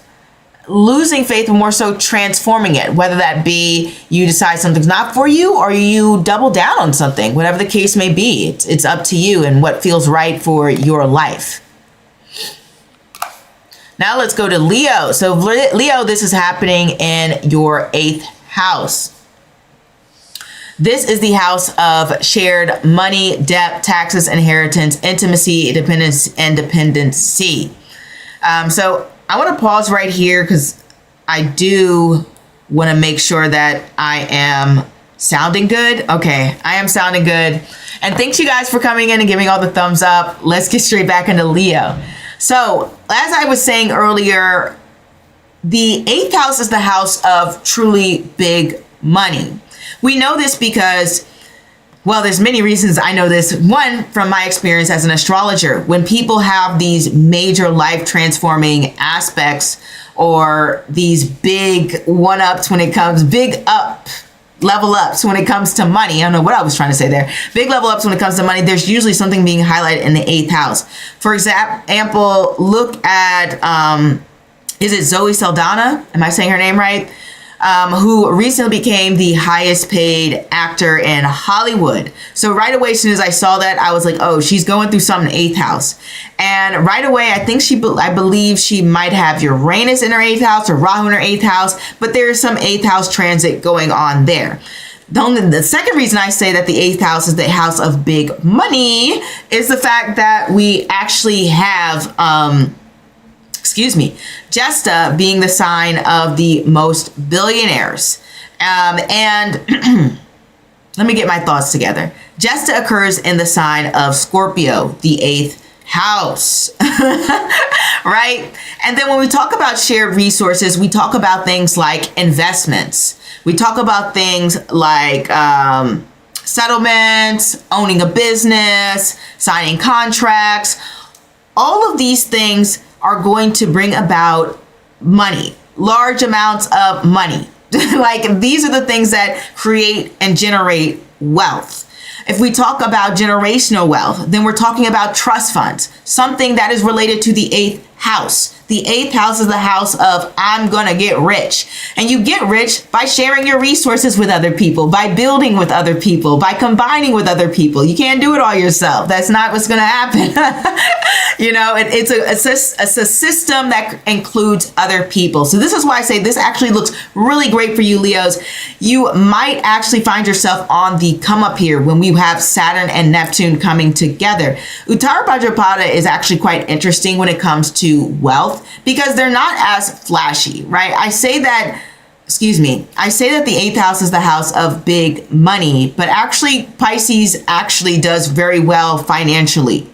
losing faith, but more so transforming it, whether that be you decide something's not for you or you double down on something, whatever the case may be. It's up to you and what feels right for your life. Now let's go to Leo. So Leo, this is happening in your 8th house. This is the house of shared money, debt, taxes, inheritance, intimacy, dependency. So I want to pause right here because I do want to make sure that I am sounding good. Okay, I am sounding good. And thanks you guys for coming in and giving all the thumbs up. Let's get straight back into Leo. So as I was saying earlier, the 8th house is the house of truly big money. We know this because, well, there's many reasons I know this. One, from my experience as an astrologer, when people have these major life transforming aspects or these big one-ups when it comes, level ups when it comes to money. I don't know what I was trying to say there. Big level ups when it comes to money. There's usually something being highlighted in the 8th house. For example, look at, is it Zoe Saldana? Am I saying her name right? Who recently became the highest paid actor in Hollywood. So right away, as soon as I saw that, I was like, oh, she's going through something in 8th house. And right away, I believe she might have Uranus in her 8th house or Rahu in her 8th house, but there's some 8th house transit going on there. The second reason I say that the 8th house is the house of big money is the fact that we actually have, Jesta being the sign of the most billionaires. And let me get my thoughts together. Jesta occurs in the sign of Scorpio, the 8th house, right? And then when we talk about shared resources, we talk about things like investments. We talk about things like settlements, owning a business, signing contracts. All of these things are going to bring about money, large amounts of money. Like these are the things that create and generate wealth. If we talk about generational wealth, then we're talking about trust funds, something that is related to the 8th house. The 8th house is the house of I'm gonna get rich. And you get rich by sharing your resources with other people, by building with other people, by combining with other people. You can't do it all yourself. That's not what's gonna happen. You know, it's a system that includes other people. So this is why I say this actually looks really great for you, Leos. You might actually find yourself on the come up here when we have Saturn and Neptune coming together. Uttara Bhadrapada is actually quite interesting when it comes to wealth because they're not as flashy, right? I say that the 8th house is the house of big money, but actually Pisces actually does very well financially.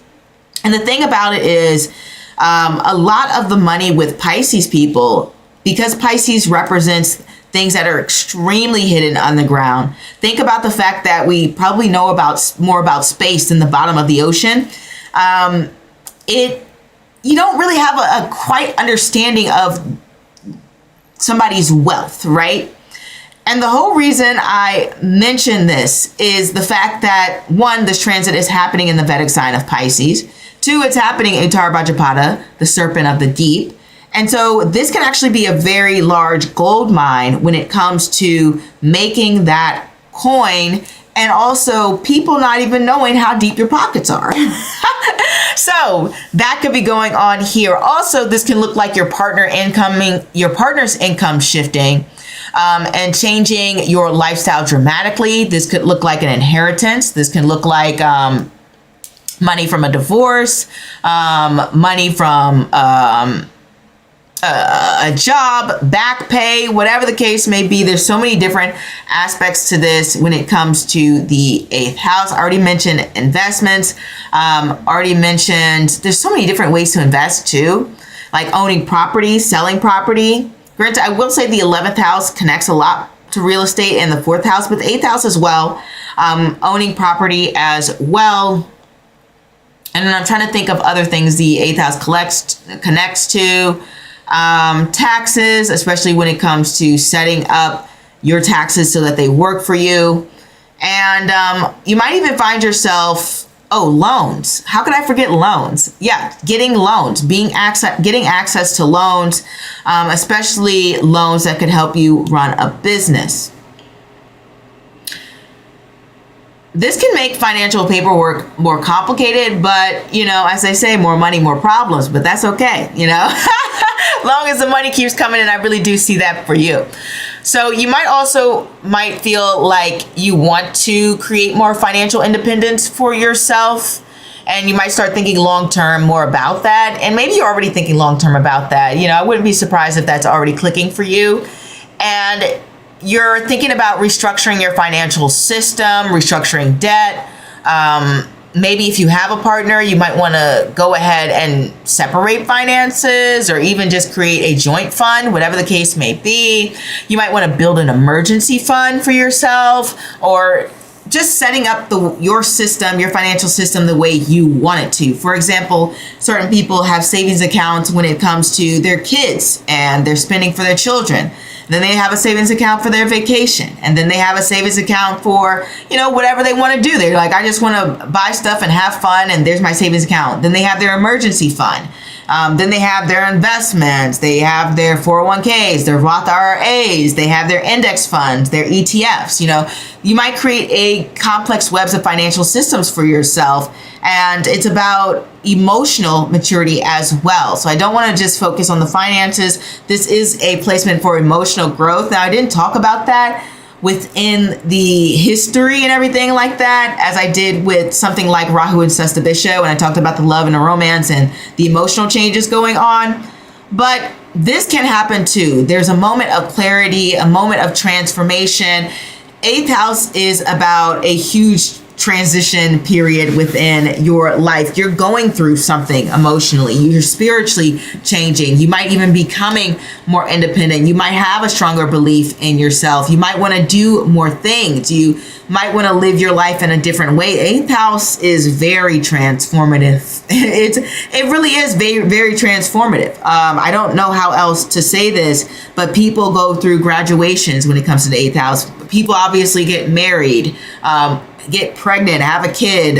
And the thing about it is a lot of the money with Pisces people, because Pisces represents things that are extremely hidden on the ground. Think about the fact that we probably know more about space than the bottom of the ocean. You don't really have a quite understanding of somebody's wealth, right? And the whole reason I mention this is the fact that, one, this transit is happening in the Vedic sign of Pisces. Two, it's happening in Uttara Bhadrapada, the serpent of the deep. And so this can actually be a very large gold mine when it comes to making that coin, and also people not even knowing how deep your pockets are. So that could be going on here. Also, this can look like your partner's income shifting and changing your lifestyle dramatically. This could look like an inheritance. This can look like money from a divorce, money from a job, back pay, whatever the case may be. There's so many different aspects to this when it comes to the 8th house. I already mentioned investments. Already mentioned there's so many different ways to invest too, like owning property, selling property. Granted, I will say the 11th house connects a lot to real estate, and the 4th house, but the 8th house as well. Owning property as well. And then I'm trying to think of other things the 8th house connects to. Taxes, especially when it comes to setting up your taxes so that they work for you. And you might even find yourself, loans. How could I forget loans? Yeah, getting loans, getting access to loans, especially loans that could help you run a business. This can make financial paperwork more complicated, but, as they say, more money, more problems, but that's okay, long as the money keeps coming in. I really do see that for you. So you might feel like you want to create more financial independence for yourself, and you might start thinking long-term more about that. And maybe you're already thinking long-term about that. I wouldn't be surprised if that's already clicking for you. And you're thinking about restructuring your financial system, restructuring debt. Maybe if you have a partner, you might want to go ahead and separate finances, or even just create a joint fund, whatever the case may be. You might want to build an emergency fund for yourself, or just setting up your system, your financial system, the way you want it to. For example, certain people have savings accounts when it comes to their kids and they're spending for their children. Then they have a savings account for their vacation. And then they have a savings account for, whatever they want to do. They're like, I just want to buy stuff and have fun, and there's my savings account. Then they have their emergency fund. Then they have their investments. They have their 401ks, their Roth IRAs. They have their index funds, their ETFs. You might create a complex webs of financial systems for yourself. And it's about emotional maturity as well. So I don't want to just focus on the finances. This is a placement for emotional growth. Now, I didn't talk about that within the history and everything like that, as I did with something like Rahu and Sestabisha, when I talked about the love and the romance and the emotional changes going on. But this can happen too. There's a moment of clarity, a moment of transformation. 8th house is about a huge transition period within your life. You're going through something emotionally. You're spiritually changing. You might even be becoming more independent. You might have a stronger belief in yourself. You might want to do more things. You might want to live your life in a different way. 8th house is very transformative. It really is very, very transformative. I don't know how else to say this, but people go through graduations when it comes to the 8th house. People obviously get married, get pregnant, have a kid.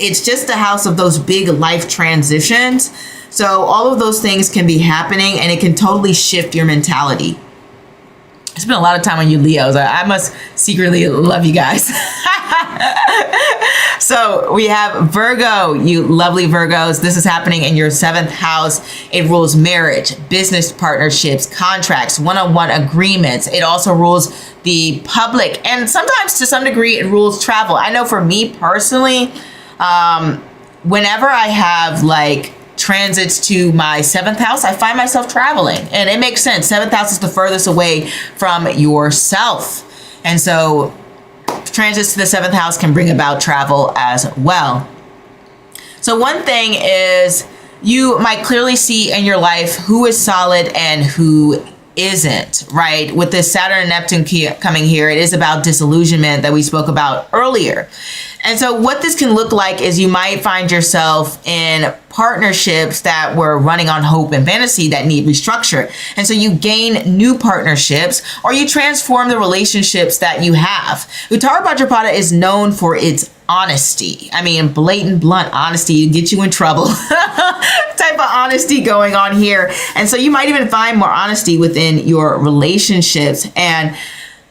It's just a house of those big life transitions. So all of those things can be happening, and it can totally shift your mentality. I spent a lot of time on you Leos. I must secretly love you guys. So we have Virgo, you lovely Virgos. This is happening in your 7th house. It rules marriage, business partnerships, contracts, one-on-one agreements. It also rules the public, and sometimes to some degree it rules travel. I know for me personally, whenever I have transits to my 7th house, I find myself traveling, and it makes sense. 7th house is the furthest away from yourself. And so transits to the 7th house can bring about travel as well. So one thing is, you might clearly see in your life who is solid and who isn't, right? With this Saturn and Neptune coming here, it is about disillusionment that we spoke about earlier. And so what this can look like is you might find yourself in partnerships that were running on hope and fantasy that need restructure. And so you gain new partnerships, or you transform the relationships that you have. Uttara Bhadrapada is known for its honesty. I mean, blatant, blunt honesty get you in trouble type of honesty going on here. And so you might even find more honesty within your relationships, and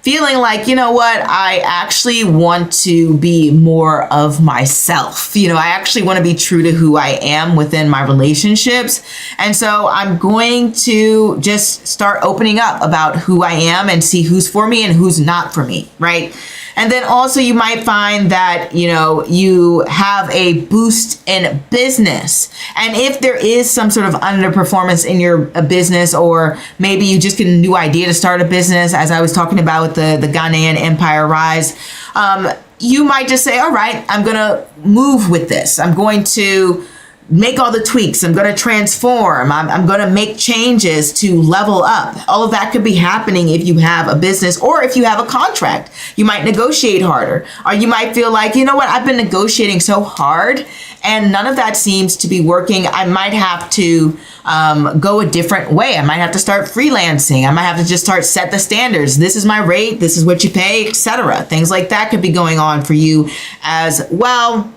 feeling like, you know what, I actually want to be more of myself. I actually want to be true to who I am within my relationships. And so I'm going to just start opening up about who I am and see who's for me and who's not for me, right? And then also you might find that, you know, you have a boost in business. And if there is some sort of underperformance in your business, or maybe you just get a new idea to start a business, as I was talking about with the Ghanaian Empire Rise, you might just say, all right, I'm going to move with this. I'm going to make all the tweaks. I'm going to transform. I'm going to make changes to level up. All of that could be happening if you have a business, or if you have a contract. You might negotiate harder, or you might feel like, you know what, I've been negotiating so hard and none of that seems to be working. I might have to go a different way. I might have to start freelancing. I might have to just set the standards. This is my rate. This is what you pay, etc. Things like that could be going on for you as well.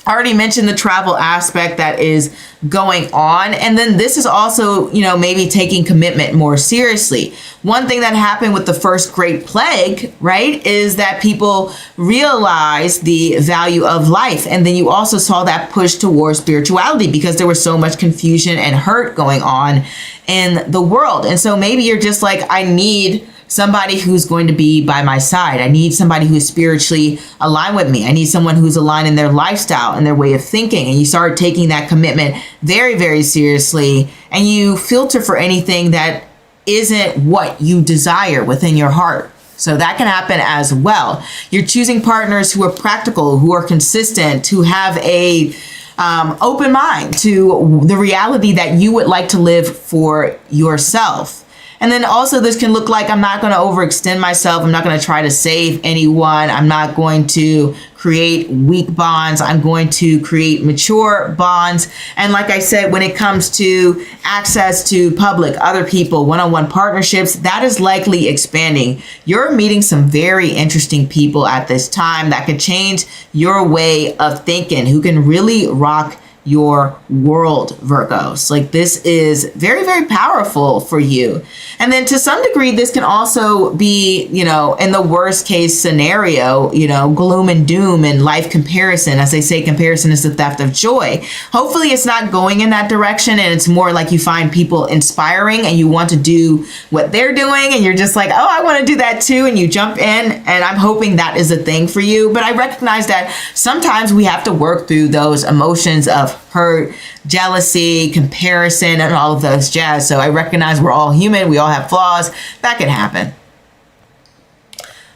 I already mentioned the travel aspect that is going on. And then this is also, you know, maybe taking commitment more seriously. One thing that happened with the first Great Plague, right, is that people realized the value of life. And then you also saw that push towards spirituality because there was so much confusion and hurt going on in the world. And so maybe you're just like, I need somebody who's going to be by my side. I need somebody who's spiritually aligned with me. I need someone who's aligned in their lifestyle and their way of thinking. And you start taking that commitment very, very seriously. And you filter for anything that isn't what you desire within your heart. So that can happen as well. You're choosing partners who are practical, who are consistent, who have a open mind to the reality that you would like to live for yourself. And then also this can look like I'm not going to overextend myself. I'm not going to try to save anyone. I'm not going to create weak bonds. I'm going to create mature bonds. And like I said, when it comes to access to public, other people, one-on-one partnerships, that is likely expanding. You're meeting some very interesting people at this time that could change your way of thinking, who can really rock your world, Virgos. Like, this is very, very powerful for you. And then to some degree, this can also be, you know, in the worst case scenario, you know, gloom and doom and life comparison. As they say, comparison is the theft of joy. Hopefully it's not going in that direction, and it's more like you find people inspiring and you want to do what they're doing and you're just like, oh, I want to do that too, and you jump in. And I'm hoping that is a thing for you. But I recognize that sometimes we have to work through those emotions of hurt, jealousy, comparison, and all of those jazz. So I recognize we're all human. We all have flaws. That can happen.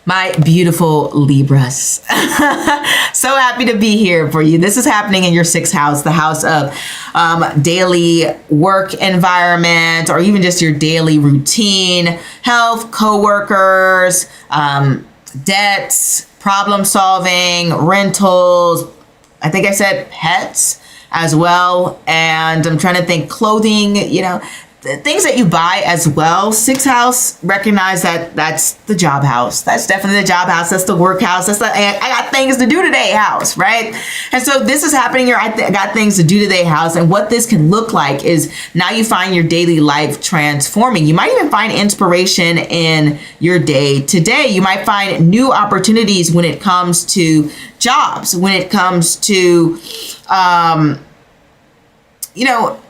My beautiful Libras. So happy to be here for you. This is happening in your sixth house, the house of daily work environment, or even just your daily routine, health, coworkers, debts, problem solving, rentals. I think I said pets as well. And I'm trying to think, clothing, you know, things that you buy as well. Sixth house, recognize that that's the job house. That's definitely the job house. That's the work house. That's the I got things to do today house, right? And so this is happening here. I got things to do today house. And what this can look like is now you find your daily life transforming. You might even find inspiration in your day today. You might find new opportunities when it comes to jobs, when it comes to, you know,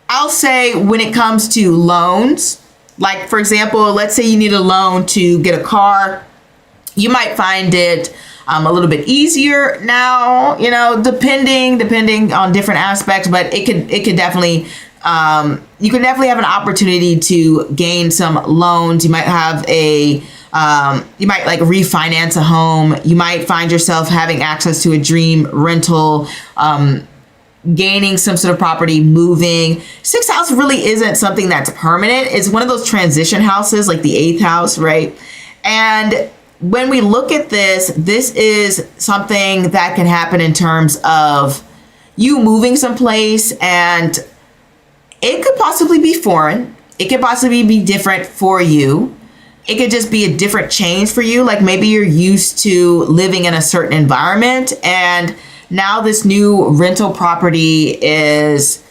I'll say when it comes to loans, like for example, let's say you need a loan to get a car, you might find it a little bit easier now, you know, depending on different aspects, but it could definitely, you could definitely have an opportunity to gain some loans. You might have you might like refinance a home. You might find yourself having access to a dream rental, gaining some sort of property, moving. Sixth house really isn't something that's permanent. It's one of those transition houses, like the eighth house, right? And when we look at this, this is something that can happen in terms of you moving someplace, and it could possibly be foreign. It could possibly be different for you. It could just be a different change for you. Like maybe you're used to living in a certain environment, and now this new rental property is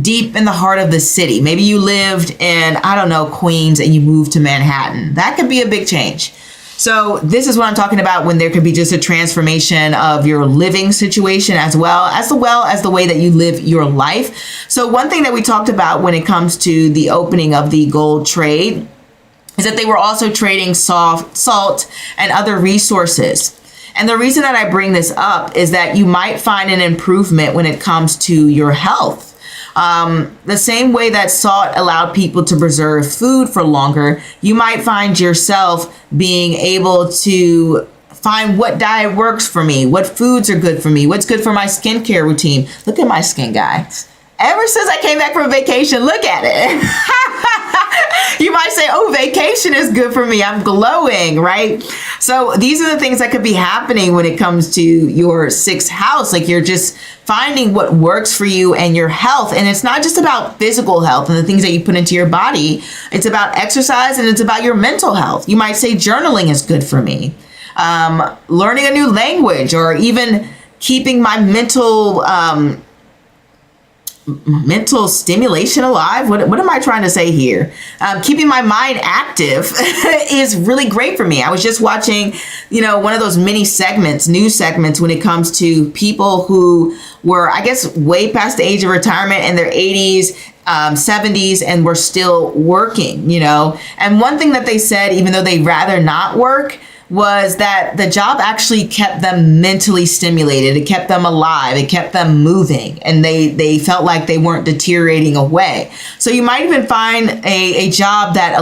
deep in the heart of the city. Maybe you lived in, I don't know, Queens, and you moved to Manhattan. That could be a big change. So this is what I'm talking about when there could be just a transformation of your living situation as well as the way that you live your life. So one thing that we talked about when it comes to the opening of the gold trade is that they were also trading salt and other resources. And the reason that I bring this up is that you might find an improvement when it comes to your health. The same way that salt allowed people to preserve food for longer, you might find yourself being able to find what diet works for me, what foods are good for me, what's good for my skincare routine. Look at my skin, guys. Ever since I came back from vacation, look at it. You might say, oh, vacation is good for me. I'm glowing, right? So these are the things that could be happening when it comes to your sixth house. Like you're just finding what works for you and your health. And it's not just about physical health and the things that you put into your body. It's about exercise and it's about your mental health. You might say journaling is good for me. Learning a new language, or even keeping my mental stimulation alive. What am I trying to say here? Keeping my mind active is really great for me. I was just watching, one of those news segments when it comes to people who were, I guess, way past the age of retirement in their 80s, 70s, and were still working, And one thing that they said, even though they'd rather not work, was that the job actually kept them mentally stimulated. It kept them alive. It kept them moving, and they felt like they weren't deteriorating away. So you might even find a job that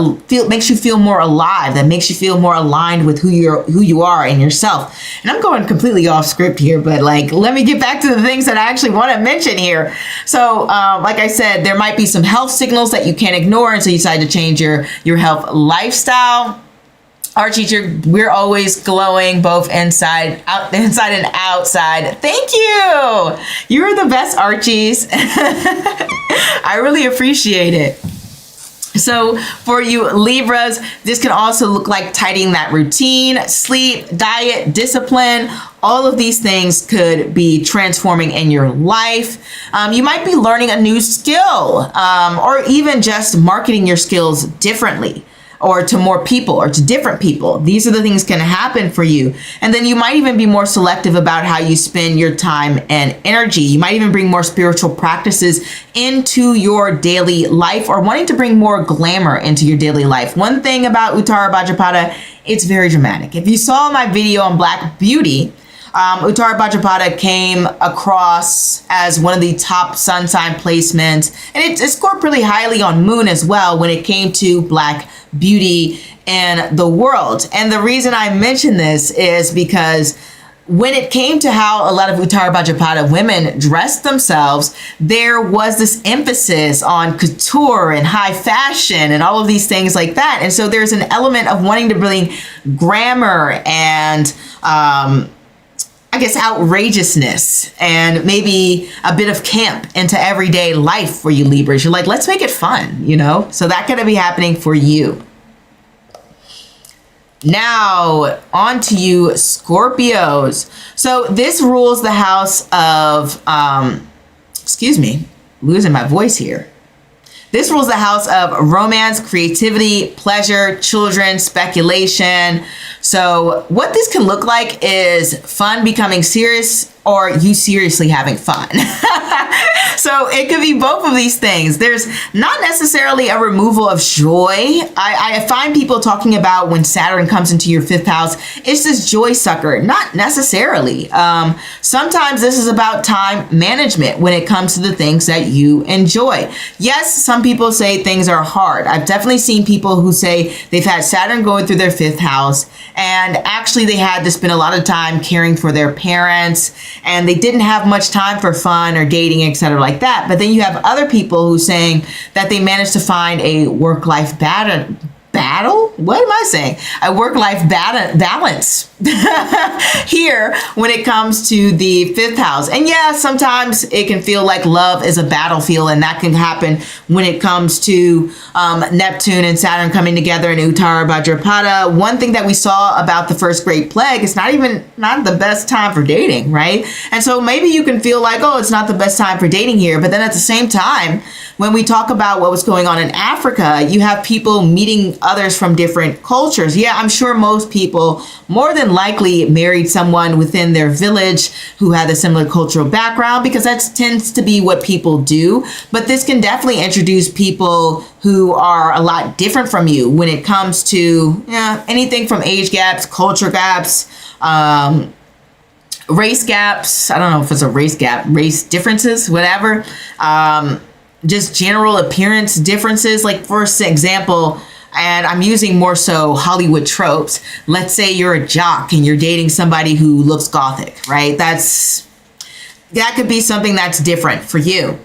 makes you feel more alive, that makes you feel more aligned with who you are and yourself. And I'm going completely off script here, but let me get back to the things that I actually want to mention here. So like I said, there might be some health signals that you can't ignore, and so you decide to change your health lifestyle. Archie, we're always glowing both inside and outside. Thank you. You're the best, Archies. I really appreciate it. So for you Libras, this can also look like tightening that routine, sleep, diet, discipline. All of these things could be transforming in your life. You might be learning a new skill, or even just marketing your skills differently, or to more people, or to different people. These are the things can happen for you. And then you might even be more selective about how you spend your time and energy. You might even bring more spiritual practices into your daily life, or wanting to bring more glamour into your daily life. One thing about Uttara Bhadrapada, it's very dramatic. If you saw my video on Black Beauty, Uttara Bhadrapada came across as one of the top sun sign placements, and it scored pretty highly on Moon as well when it came to Black beauty in the world. And the reason I mention this is because when it came to how a lot of Uttara Bhadrapada women dressed themselves, there was this emphasis on couture and high fashion and all of these things like that. And so there's an element of wanting to bring glamour and I guess outrageousness and maybe a bit of camp into everyday life for you Libras. You're like, let's make it fun, So that could be happening for you. Now, on to you Scorpios. So this rules the house of, losing my voice here. This rules the house of romance, creativity, pleasure, children, speculation. So what this can look like is fun becoming serious, or you seriously having fun. So it could be both of these things. There's not necessarily a removal of joy. I find people talking about when Saturn comes into your fifth house, it's this joy sucker. Not necessarily. Sometimes this is about time management when it comes to the things that you enjoy. Yes, some people say things are hard. I've definitely seen people who say they've had Saturn going through their fifth house, and actually they had to spend a lot of time caring for their parents, and they didn't have much time for fun or dating, etc. like that. But then you have other people who saying that they managed to find a work-life battle? What am I saying? A work-life balance here when it comes to the fifth house. And yeah, sometimes it can feel like love is a battlefield, and that can happen when it comes to Neptune and Saturn coming together in Uttara Bhadrapada. One thing that we saw about the first great plague, it's not the best time for dating, right? And so maybe you can feel like, oh, it's not the best time for dating here. But then at the same time, when we talk about what was going on in Africa, you have people meeting others from different cultures. Yeah, I'm sure most people, more than than likely married someone within their village who had a similar cultural background, because that tends to be what people do. But this can definitely introduce people who are a lot different from you when it comes to anything from age gaps, culture gaps, race gaps. I don't know if it's a race gap, race differences, whatever. Just general appearance differences. Like, for example, and I'm using more so Hollywood tropes. Let's say you're a jock and you're dating somebody who looks Gothic, right? That could be something that's different for you.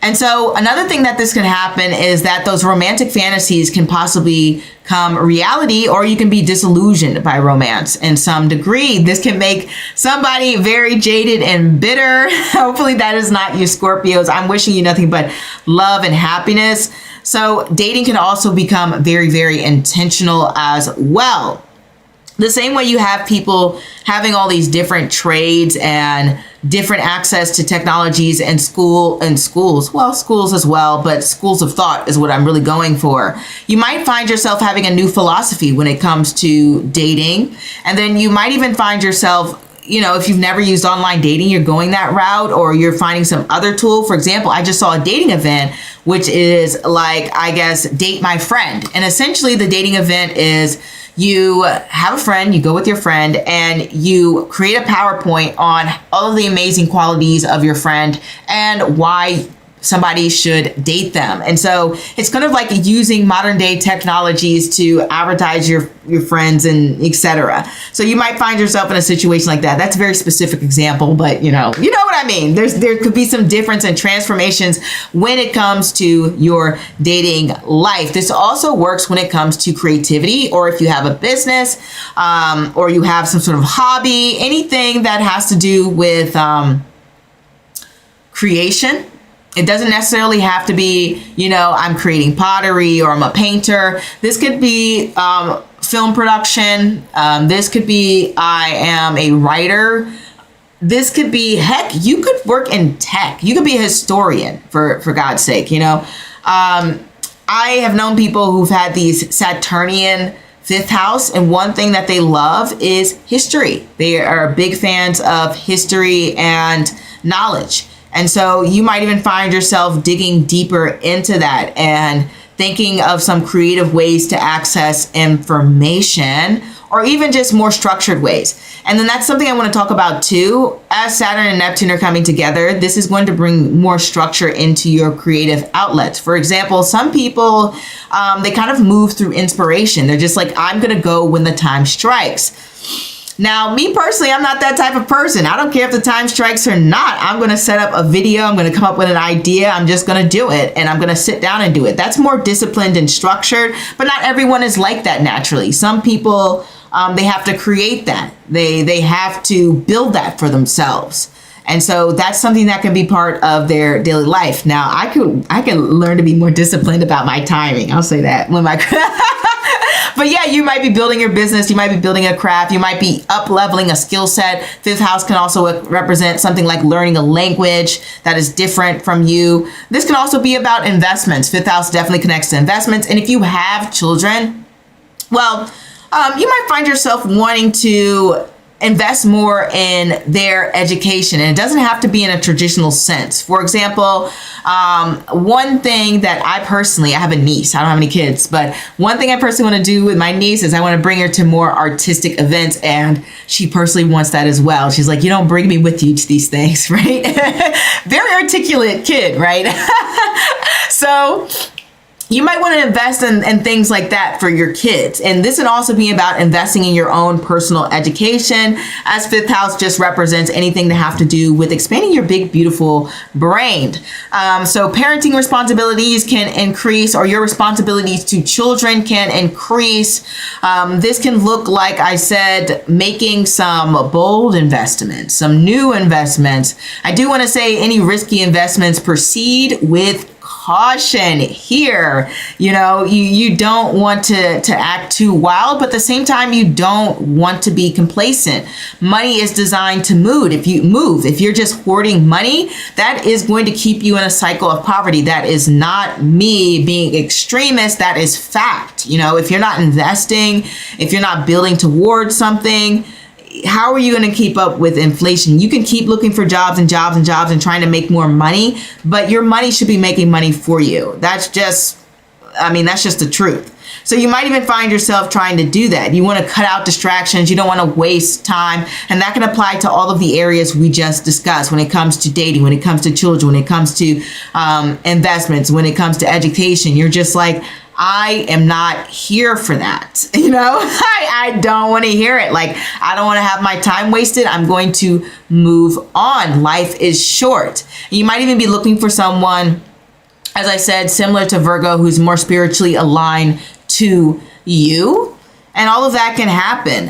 And so another thing that this can happen is that those romantic fantasies can possibly become reality, or you can be disillusioned by romance in some degree. This can make somebody very jaded and bitter. Hopefully that is not you, Scorpios. I'm wishing you nothing but love and happiness. So dating can also become very, very intentional as well. The same way you have people having all these different trades and different access to technologies and schools, schools as well, but schools of thought is what I'm really going for. You might find yourself having a new philosophy when it comes to dating. And then you might even find yourself, if you've never used online dating, you're going that route, or you're finding some other tool. For example, I just saw a dating event, which is like, I guess, Date My Friend. And essentially the dating event is you have a friend, you go with your friend, and you create a PowerPoint on all of the amazing qualities of your friend and why somebody should date them. And so it's kind of like using modern day technologies to advertise your friends and etc. So you might find yourself in a situation like that. That's a very specific example, but you know what I mean. There could be some difference and transformations when it comes to your dating life. This also works when it comes to creativity, or if you have a business, or you have some sort of hobby, anything that has to do with creation. It doesn't necessarily have to be, I'm creating pottery or I'm a painter. This could be film production. This could be, I am a writer. This could be, heck, you could work in tech. You could be a historian, for God's sake, I have known people who've had these Saturnian fifth house, and one thing that they love is history. They are big fans of history and knowledge. And so you might even find yourself digging deeper into that and thinking of some creative ways to access information, or even just more structured ways. And then that's something I want to talk about too. As Saturn and Neptune are coming together, this is going to bring more structure into your creative outlets. For example, some people, they kind of move through inspiration. They're just like, I'm going to go when the time strikes. Now, me personally, I'm not that type of person. I don't care if the time strikes or not. I'm going to set up a video. I'm going to come up with an idea. I'm just going to do it, and I'm going to sit down and do it. That's more disciplined and structured, but not everyone is like that naturally. Some people, they have to create that. They have to build that for themselves. And so that's something that can be part of their daily life. Now, I can learn to be more disciplined about my timing. I'll say that when my But yeah, you might be building your business. You might be building a craft. You might be up leveling a skill set. Fifth house can also represent something like learning a language that is different from you. This can also be about investments. Fifth house definitely connects to investments. And if you have children, well, you might find yourself wanting to invest more in their education. And it doesn't have to be in a traditional sense. For example, one thing that I have a niece. I don't have any kids, but one thing I personally want to do with my niece is I want to bring her to more artistic events. And she personally wants that as well. She's like, you don't bring me with you to these things, right? Very articulate kid, right? So you might want to invest in things like that for your kids. And this can also be about investing in your own personal education, as fifth house just represents anything to have to do with expanding your big, beautiful brain. So parenting responsibilities can increase, or your responsibilities to children can increase. This can look like, I said, making some bold investments, some new investments. I do want to say any risky investments, proceed with caution here. You don't want to act too wild, but at the same time, you don't want to be complacent. Money is designed to move. If you're just hoarding money, that is going to keep you in a cycle of poverty. That is not me being extremist. That is fact. If you're not investing, if you're not building towards something, how are you going to keep up with inflation? You can keep looking for jobs and jobs and jobs and trying to make more money, but your money should be making money for you. That's just the truth. So you might even find yourself trying to do that. You want to cut out distractions. You don't want to waste time. And that can apply to all of the areas we just discussed when it comes to dating, when it comes to children, when it comes to investments, when it comes to education. You're just like, I am not here for that. I don't want to hear it. Like, I don't want to have my time wasted. I'm going to move on. Life is short. You might even be looking for someone, as I said, similar to Virgo, who's more spiritually aligned to you. And all of that can happen.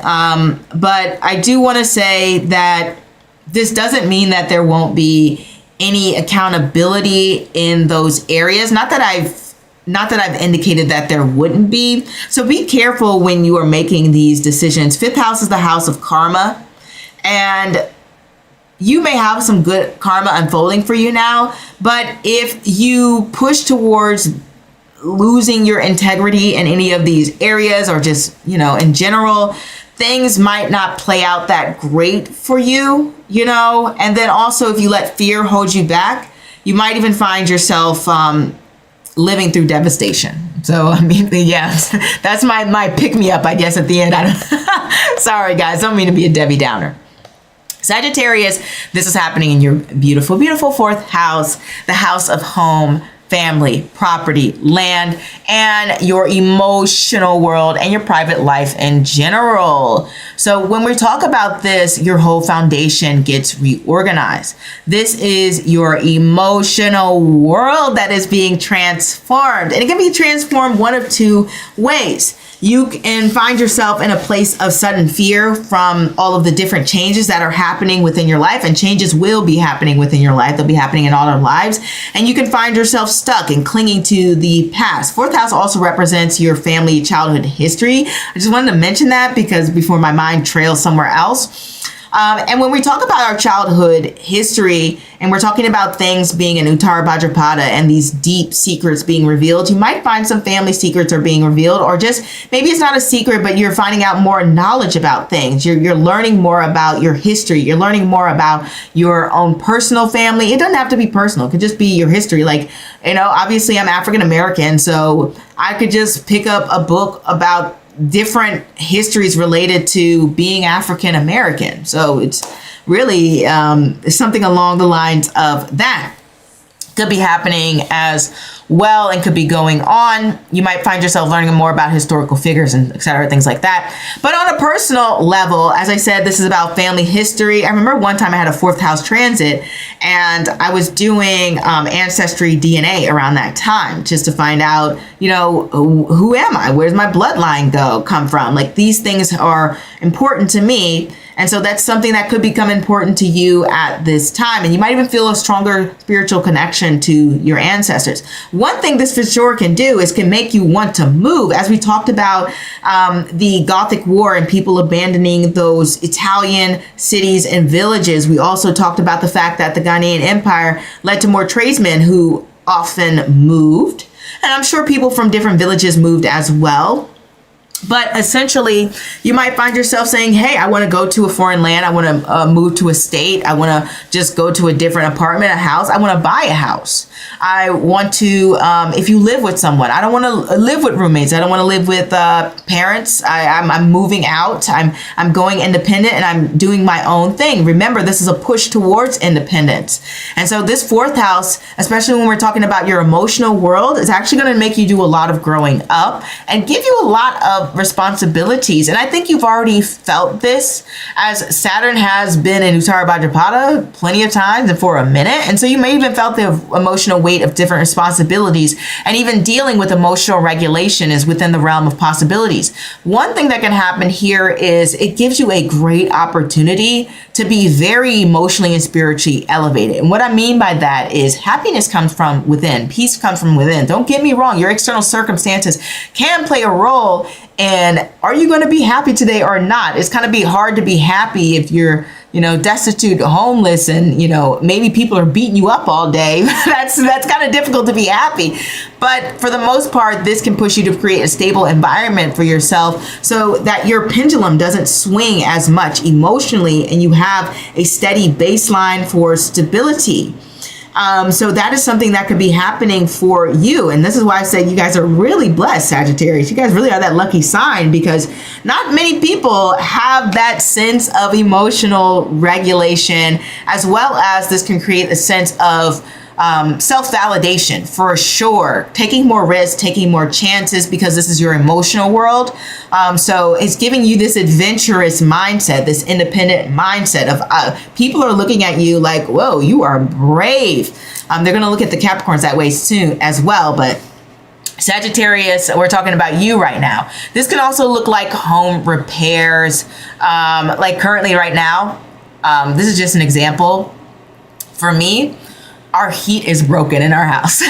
But I do want to say that this doesn't mean that there won't be any accountability in those areas. Not that I've indicated that there wouldn't be. So be careful when you are making these decisions. Fifth house is the house of karma. And you may have some good karma unfolding for you now. But if you push towards losing your integrity in any of these areas, or just, in general, things might not play out that great for you, And then also, if you let fear hold you back, you might even find yourself living through devastation. So, yes, that's my pick-me-up, I guess, at the end. Sorry, guys, don't mean to be a Debbie Downer. Sagittarius, this is happening in your beautiful, beautiful fourth house, the house of home, family, property, land, and your emotional world and your private life in general. So when we talk about this, your whole foundation gets reorganized. This is your emotional world that is being transformed, and it can be transformed one of two ways. You can find yourself in a place of sudden fear from all of the different changes that are happening within your life, and changes will be happening within your life. They'll be happening in all our lives. And you can find yourself stuck and clinging to the past. Fourth house also represents your family childhood history. I just wanted to mention that because before my mind trails somewhere else. And when we talk about our childhood history, and we're talking about things being in Uttara Bhadrapada and these deep secrets being revealed, you might find some family secrets are being revealed, or just maybe it's not a secret, but you're finding out more knowledge about things. You're learning more about your history. You're learning more about your own personal family. It doesn't have to be personal. It could just be your history. Like, obviously I'm African American, so I could just pick up a book about different histories related to being African American. So it's really something along the lines of that. Could be happening as well and could be going on. You might find yourself learning more about historical figures and et cetera, things like that. But on a personal level, as I said, this is about family history. I remember one time I had a fourth house transit, and I was doing ancestry DNA around that time just to find out, who am I? Where's my bloodline come from? Like, these things are important to me. And so that's something that could become important to you at this time. And you might even feel a stronger spiritual connection to your ancestors. One thing this for sure can do is can make you want to move. As we talked about the Gothic War and people abandoning those Italian cities and villages, we also talked about the fact that the Ghanaian Empire led to more tradesmen who often moved. And I'm sure people from different villages moved as well. But essentially, you might find yourself saying, hey, I want to go to a foreign land. I want to move to a state. I want to just go to a different apartment, a house. I want to buy a house. I want to, if you live with someone, I don't want to live with roommates. I don't want to live with parents. I'm moving out. I'm going independent and I'm doing my own thing. Remember, this is a push towards independence. And so this fourth house, especially when we're talking about your emotional world, is actually going to make you do a lot of growing up and give you a lot of responsibilities. And I think you've already felt this, as Saturn has been in Uttara Bhadrapada plenty of times and for a minute. And so you may even felt the emotional weight of different responsibilities, and even dealing with emotional regulation is within the realm of possibilities. One thing that can happen here is it gives you a great opportunity to be very emotionally and spiritually elevated. And what I mean by that is happiness comes from within. Peace comes from within. Don't get me wrong. Your external circumstances can play a role. And are you going to be happy today or not? It's going to be hard to be happy if you're, destitute, homeless, and, maybe people are beating you up all day. That's kind of difficult to be happy. But for the most part, this can push you to create a stable environment for yourself so that your pendulum doesn't swing as much emotionally and you have a steady baseline for stability. So that is something that could be happening for you. And this is why I said you guys are really blessed, Sagittarius. You guys really are that lucky sign, because not many people have that sense of emotional regulation, as well as this can create a sense of self-validation for sure, taking more risks, taking more chances, because this is your emotional world. So it's giving you this adventurous mindset, this independent mindset of people are looking at you like, whoa, you are brave. They're going to look at the Capricorns that way soon as well. But Sagittarius, we're talking about you right now. This can also look like home repairs. Like currently right now, this is just an example. For me, our heat is broken in our house.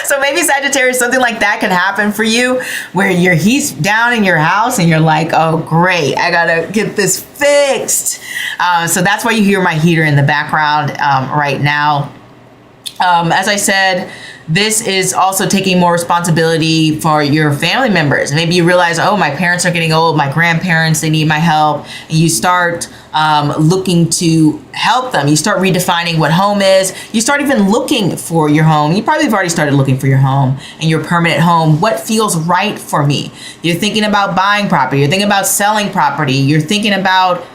So maybe Sagittarius, something like that can happen for you, where your heat's down in your house and you're like, oh, great, I gotta get this fixed. So that's why you hear my heater in the background right now. As I said, this is also taking more responsibility for your family members. Maybe you realize, oh, my parents are getting old, my grandparents, they need my help. And you start looking to help them. You start redefining what home is. You start even looking for your home. You probably have already started looking for your home and your permanent home. What feels right for me? You're thinking about buying property. You're thinking about selling property. You're thinking about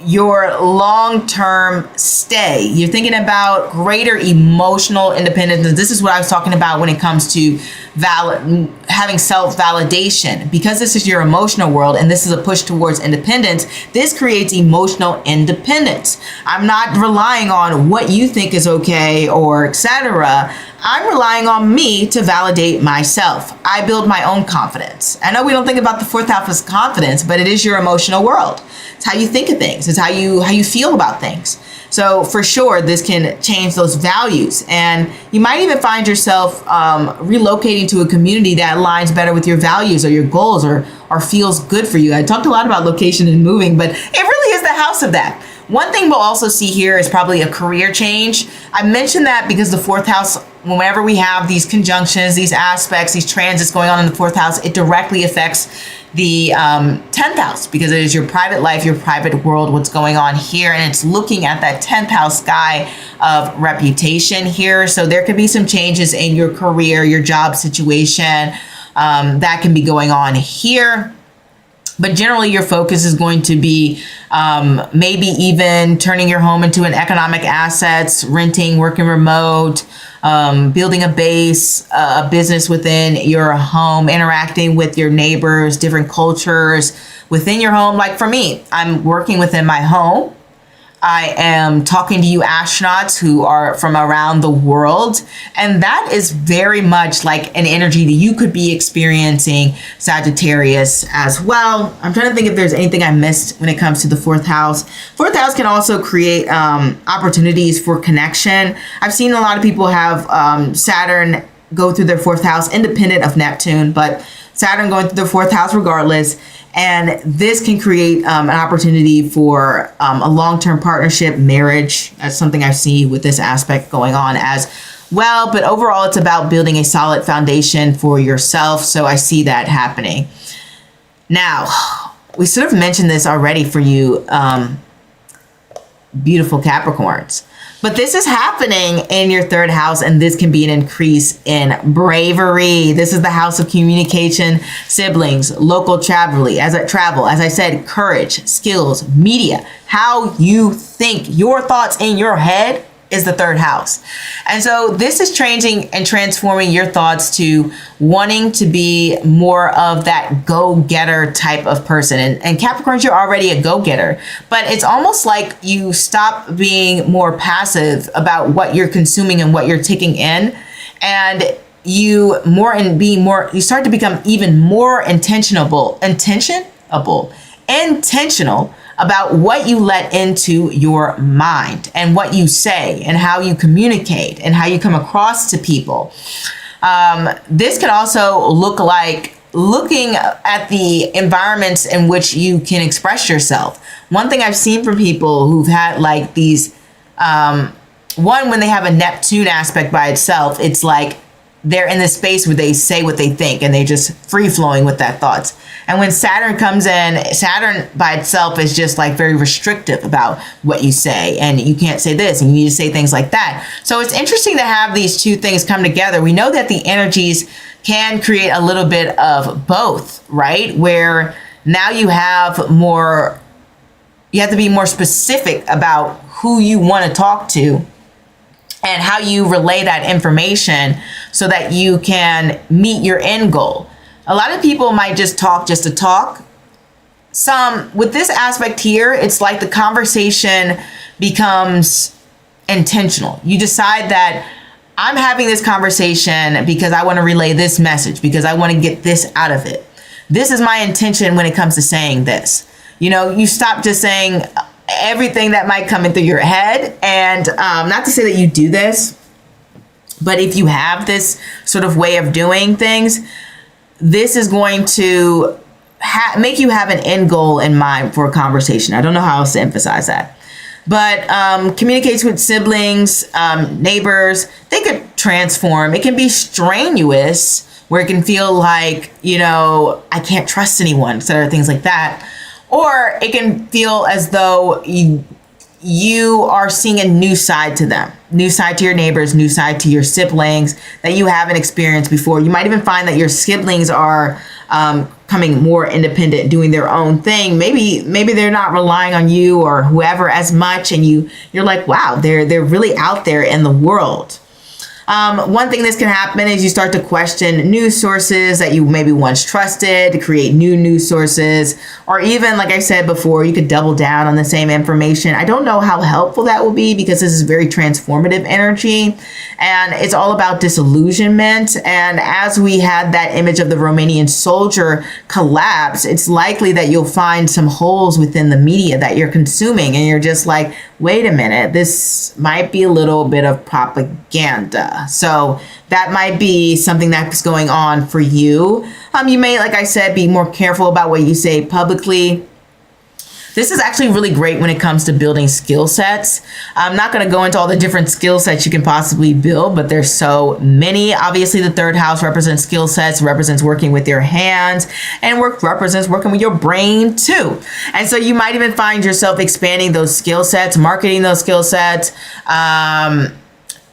your long-term stay. You're thinking about greater emotional independence. And this is what I was talking about when it comes to having self-validation. Because this is your emotional world and this is a push towards independence, this creates emotional independence. I'm not relying on what you think is okay or etc. I'm relying on me to validate myself. I build my own confidence. I know we don't think about the fourth house as confidence, but it is your emotional world. It's how you think of things. It's how you feel about things. So for sure, this can change those values. And you might even find yourself relocating to a community that aligns better with your values or your goals or feels good for you. I talked a lot about location and moving, but it really is the house of that. One thing we'll also see here is probably a career change. I mentioned that because the fourth house, whenever we have these conjunctions, these aspects, these transits going on in the fourth house, it directly affects the 10th house, because it is your private life, your private world, what's going on here. And it's looking at that 10th house sky of reputation here. So there could be some changes in your career, your job situation that can be going on here. But generally, your focus is going to be maybe even turning your home into an economic assets, renting, working remote, building a base, a business within your home, interacting with your neighbors, different cultures within your home. Like for me, I'm working within my home. I am talking to you astronauts who are from around the world. And that is very much like an energy that you could be experiencing, Sagittarius, as well. I'm trying to think if there's anything I missed when it comes to the fourth house. Fourth house can also create opportunities for connection. I've seen a lot of people have Saturn go through their fourth house independent of Neptune, but Saturn going through the fourth house regardless. And this can create an opportunity for a long-term partnership, marriage. That's something I see with this aspect going on as well. But overall, it's about building a solid foundation for yourself. So I see that happening. Now, we sort of mentioned this already for you, beautiful Capricorns. But this is happening in your third house, and this can be an increase in bravery. This is the house of communication, siblings, local travel. As I said, courage, skills, media, how you think. Your thoughts in your head is the third house. And so this is changing and transforming your thoughts to wanting to be more of that go-getter type of person. And Capricorns, you're already a go-getter, but it's almost like you stop being more passive about what you're consuming and what you're taking in. And you start to become even more intentional about what you let into your mind and what you say and how you communicate and how you come across to people. This can also look like looking at the environments in which you can express yourself. One thing I've seen from people who've had like these, one, when they have a Neptune aspect by itself, it's like they're in this space where they say what they think and they just free flowing with that thoughts. And when Saturn comes in, Saturn by itself is just like very restrictive about what you say, and you can't say this and you need to say things like that. So it's interesting to have these two things come together. We know that the energies can create a little bit of both, right? Where now you have to be more specific about who you want to talk to and how you relay that information so that you can meet your end goal. A lot of people might just talk just to talk. Some, with this aspect here, it's like the conversation becomes intentional. You decide that I'm having this conversation because I want to relay this message, because I want to get this out of it. This is my intention when it comes to saying this. You know, you stop just saying everything that might come in through your head. And not to say that you do this, but if you have this sort of way of doing things, this is going to make you have an end goal in mind for a conversation. I don't know how else to emphasize that. But communicates with siblings, neighbors. They could transform. It can be strenuous, where it can feel like, you know, I can't trust anyone, etc., things like that. Or it can feel as though you are seeing a new side to them, new side to your neighbors, new side to your siblings that you haven't experienced before. You might even find that your siblings are becoming more independent, doing their own thing. Maybe they're not relying on you or whoever as much, and you're like, wow, they're really out there in the world. One thing that can happen is you start to question news sources that you maybe once trusted, to create new news sources, or even, like I said before, you could double down on the same information. I don't know how helpful that will be, because this is very transformative energy, and it's all about disillusionment. And as we had that image of the Romanian soldier collapse, it's likely that you'll find some holes within the media that you're consuming, and you're just like, wait a minute, this might be a little bit of propaganda. So that might be something that's going on for you. You may, like I said, be more careful about what you say publicly. This is actually really great when it comes to building skill sets. I'm not going to go into all the different skill sets you can possibly build, but there's so many. Obviously, the third house represents skill sets, represents working with your hands, and represents working with your brain too. And so you might even find yourself expanding those skill sets, marketing those skill sets,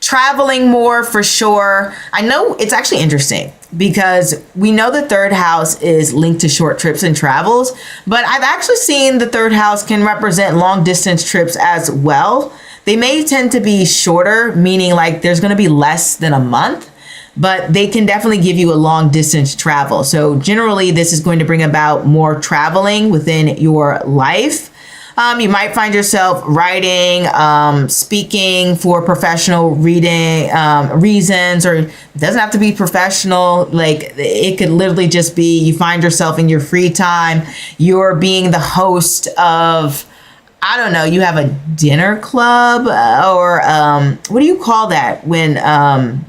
traveling more for sure. I know it's actually interesting because we know the third house is linked to short trips and travels, but I've actually seen the third house can represent long distance trips as well. They may tend to be shorter, meaning like there's going to be less than a month, but they can definitely give you a long distance travel. So generally this is going to bring about more traveling within your life. You might find yourself writing, speaking for professional reasons, or it doesn't have to be professional. Like it could literally just be you find yourself in your free time, you're being the host of, I don't know, you have a dinner club or what do you call that when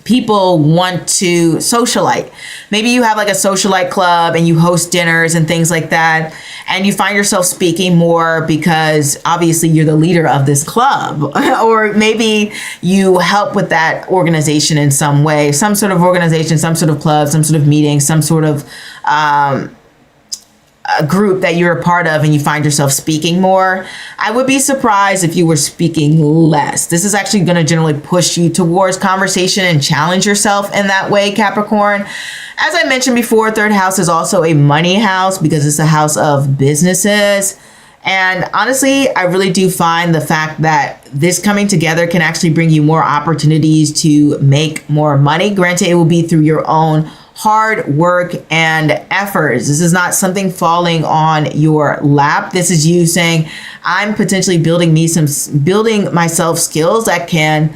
people want to socialite? Maybe you have like a socialite club and you host dinners and things like that. And you find yourself speaking more because obviously you're the leader of this club. Or maybe you help with that organization in some way, some sort of organization, some sort of club, some sort of meeting, some sort of a group that you're a part of, and you find yourself speaking more. I would be surprised if you were speaking less. This is actually going to generally push you towards conversation and challenge yourself in that way, Capricorn. As I mentioned before, third house is also a money house because it's a house of businesses. And honestly, I really do find the fact that this coming together can actually bring you more opportunities to make more money. Granted, it will be through your own hard work and efforts. This is not something falling on your lap. This is you saying, I'm potentially building myself skills that can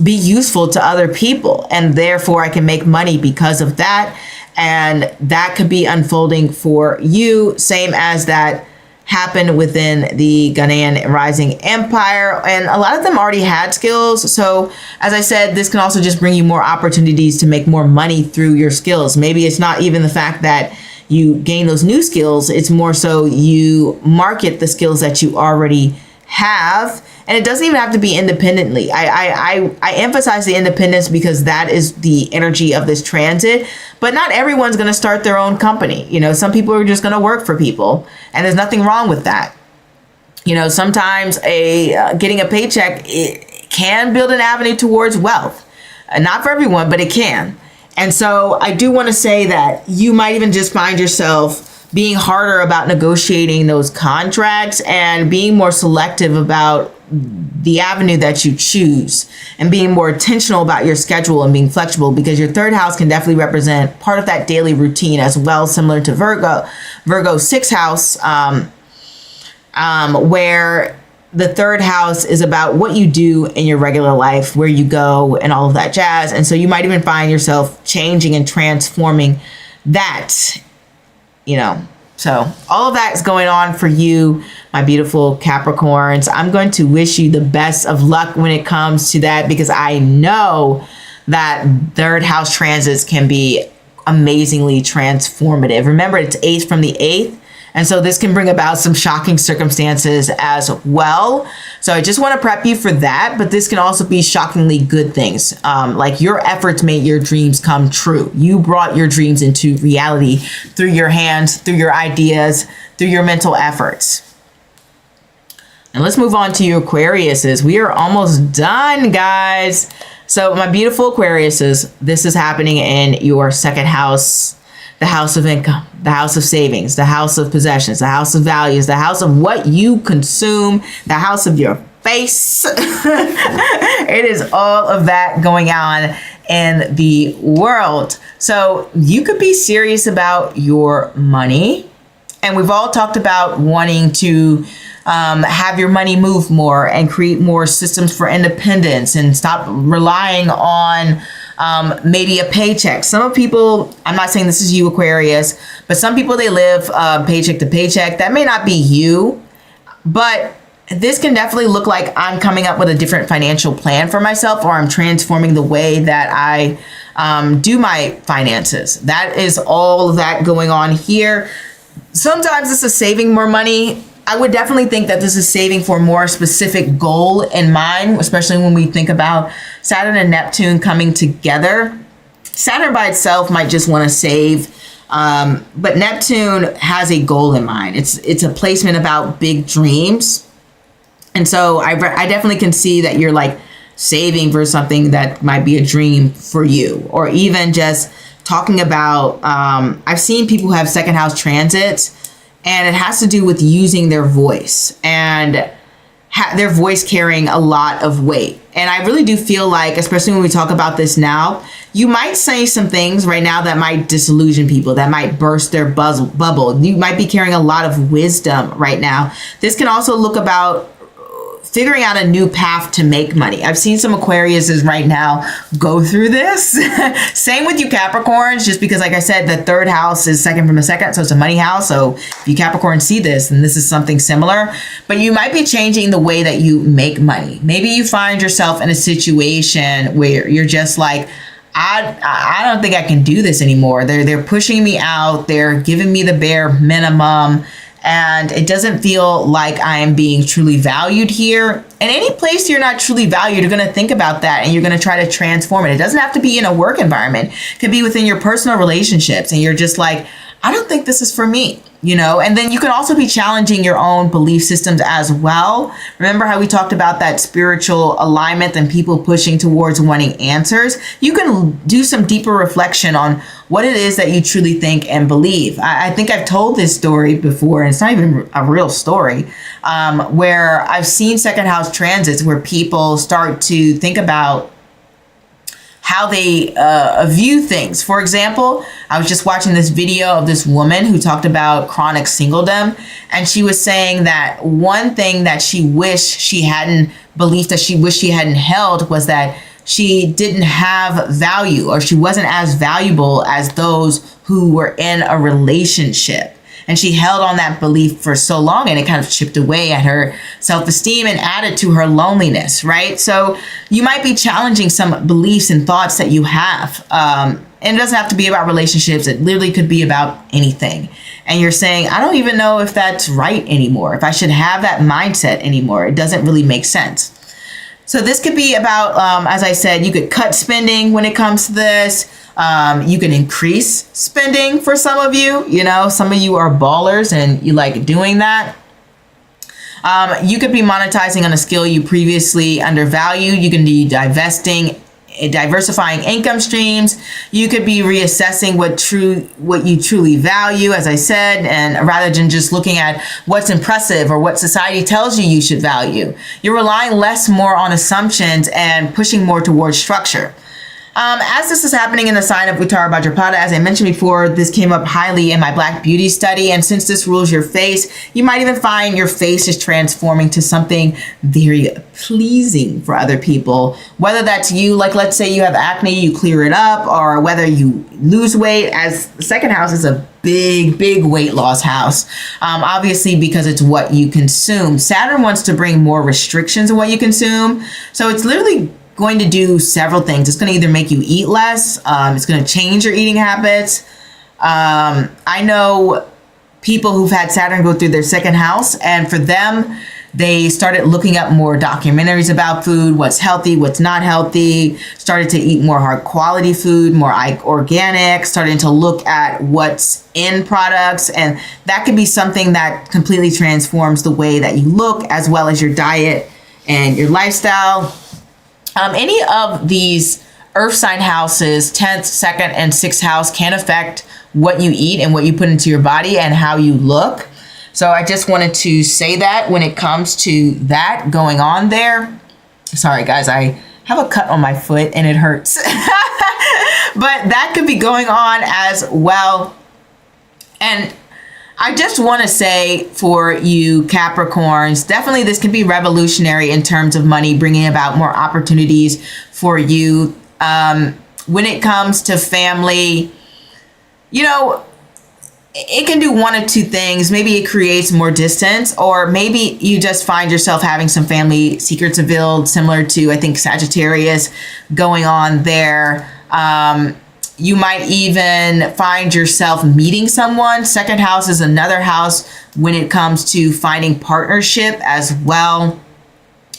be useful to other people, and therefore I can make money because of that. And that could be unfolding for you, same as that happened within the Ghanaian rising empire, and a lot of them already had skills. So as I said, this can also just bring you more opportunities to make more money through your skills. Maybe it's not even the fact that you gain those new skills, it's more so you market the skills that you already have. And it doesn't even have to be independently. I emphasize the independence because that is the energy of this transit. But not everyone's going to start their own company. You know, some people are just going to work for people, and there's nothing wrong with that. You know, sometimes getting a paycheck, it can build an avenue towards wealth. Not for everyone, but it can. And so I do want to say that you might even just find yourself being harder about negotiating those contracts and being more selective about the avenue that you choose, and being more intentional about your schedule and being flexible, because your third house can definitely represent part of that daily routine as well, similar to Virgo's sixth house, where the third house is about what you do in your regular life, where you go and all of that jazz. And so you might even find yourself changing and transforming that, you know. So all of that is going on for you, my beautiful Capricorns. I'm going to wish you the best of luck when it comes to that, because I know that third house transits can be amazingly transformative. Remember, it's 8th from the 8th. And so this can bring about some shocking circumstances as well. So I just want to prep you for that. But this can also be shockingly good things. Like your efforts made your dreams come true. You brought your dreams into reality through your hands, through your ideas, through your mental efforts. And let's move on to your Aquariuses. We are almost done, guys. So my beautiful Aquariuses, this is happening in your second house. The house of income, the house of savings, the house of possessions, the house of values, the house of what you consume, the house of your face. It is all of that going on in the world. So you could be serious about your money. And we've all talked about wanting to have your money move more and create more systems for independence and stop relying on maybe a paycheck. Some people, I'm not saying this is you, Aquarius, but some people, they live paycheck to paycheck. That may not be you, but this can definitely look like I'm coming up with a different financial plan for myself, or I'm transforming the way that I do my finances. That is all of that going on here. Sometimes this is saving more money. I would definitely think that this is saving for a more specific goal in mind, especially when we think about Saturn and Neptune coming together. Saturn by itself might just want to save, but Neptune has a goal in mind. It's a placement about big dreams. And so I definitely can see that you're like saving for something that might be a dream for you, or even just talking about, I've seen people who have second house transits, and it has to do with using their voice and their voice carrying a lot of weight. And I really do feel like, especially when we talk about this now, you might say some things right now that might disillusion people, that might burst their bubble. You might be carrying a lot of wisdom right now. This can also look about figuring out a new path to make money. I've seen some Aquariuses right now go through this. Same with you Capricorns, just because, like I said, the third house is second from the second, so it's a money house. So if you Capricorns see this, then this is something similar. But you might be changing the way that you make money. Maybe you find yourself in a situation where you're just like, I don't think I can do this anymore. They're pushing me out. They're giving me the bare minimum. And it doesn't feel like I am being truly valued here. In any place you're not truly valued, you're going to think about that and you're going to try to transform it. It doesn't have to be in a work environment. It could be within your personal relationships. And you're just like, I don't think this is for me, you know? And then you can also be challenging your own belief systems as well. Remember how we talked about that spiritual alignment and people pushing towards wanting answers? You can do some deeper reflection on what it is that you truly think and believe. I think I've told this story before, and it's not even a real story, where I've seen second house transits where people start to think about how they view things. For example, I was just watching this video of this woman who talked about chronic singledom, and she was saying that one thing that she wished she hadn't believed, that she wished she hadn't held, was that she didn't have value, or she wasn't as valuable as those who were in a relationship. And she held on that belief for so long, and it kind of chipped away at her self-esteem and added to her loneliness, right? So you might be challenging some beliefs and thoughts that you have. And it doesn't have to be about relationships. It literally could be about anything. And you're saying, I don't even know if that's right anymore, if I should have that mindset anymore. It doesn't really make sense. So this could be about, as I said, you could cut spending when it comes to this. You can increase spending for some of you. You know, some of you are ballers and you like doing that. You could be monetizing on a skill you previously undervalued. You can be diversifying income streams. You could be reassessing what you truly value, as I said, and rather than just looking at what's impressive or what society tells you you should value. You're relying more on assumptions and pushing more towards structure. As this is happening in the sign of Uttara Bhadrapada, as I mentioned before, this came up highly in my Black Beauty study. And since this rules your face, you might even find your face is transforming to something very pleasing for other people. Whether that's you, like let's say you have acne, you clear it up, or whether you lose weight, as the second house is a big weight loss house. Obviously, because it's what you consume. Saturn wants to bring more restrictions on what you consume. So it's literally going to do several things. It's going to either make you eat less. It's going to change your eating habits. I know people who've had Saturn go through their second house, and for them, they started looking up more documentaries about food, what's healthy, what's not healthy, started to eat more high quality food, more organic, starting to look at what's in products. And that could be something that completely transforms the way that you look, as well as your diet and your lifestyle. Any of these earth sign houses, 10th, 2nd, and 6th house can affect what you eat and what you put into your body and how you look. So I just wanted to say that when it comes to that going on there. Sorry, guys, I have a cut on my foot and it hurts. But that could be going on as well. And I just want to say for you Capricorns, definitely this can be revolutionary in terms of money, bringing about more opportunities for you. When it comes to family, you know, it can do one of two things. Maybe it creates more distance, or maybe you just find yourself having some family secrets revealed, similar to, I think, Sagittarius going on there. You might even find yourself meeting someone. Second house is another house when it comes to finding partnership as well,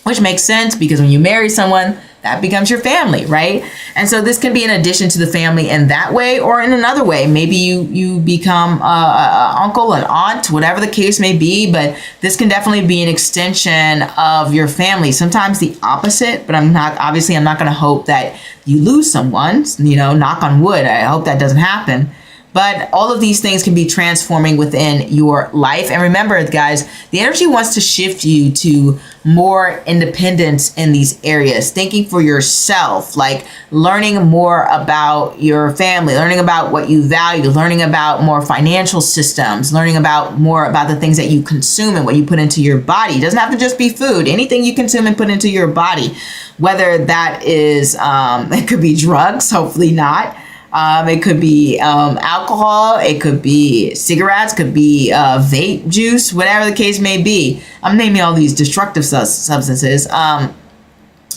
which makes sense because when you marry someone, that becomes your family, right? And so this can be in addition to the family in that way, or in another way. Maybe you become a uncle, an aunt, whatever the case may be, but this can definitely be an extension of your family. Sometimes the opposite, but I'm not going to hope that you lose someone, you know, knock on wood. I hope that doesn't happen. But all of these things can be transforming within your life. And remember, guys, the energy wants to shift you to more independence in these areas, thinking for yourself, like learning more about your family, learning about what you value, learning about more financial systems, learning about more about the things that you consume and what you put into your body. It doesn't have to just be food. Anything you consume and put into your body, whether that is, it could be drugs, hopefully not. It could be alcohol, it could be cigarettes, could be vape juice, whatever the case may be. I'm naming all these destructive substances.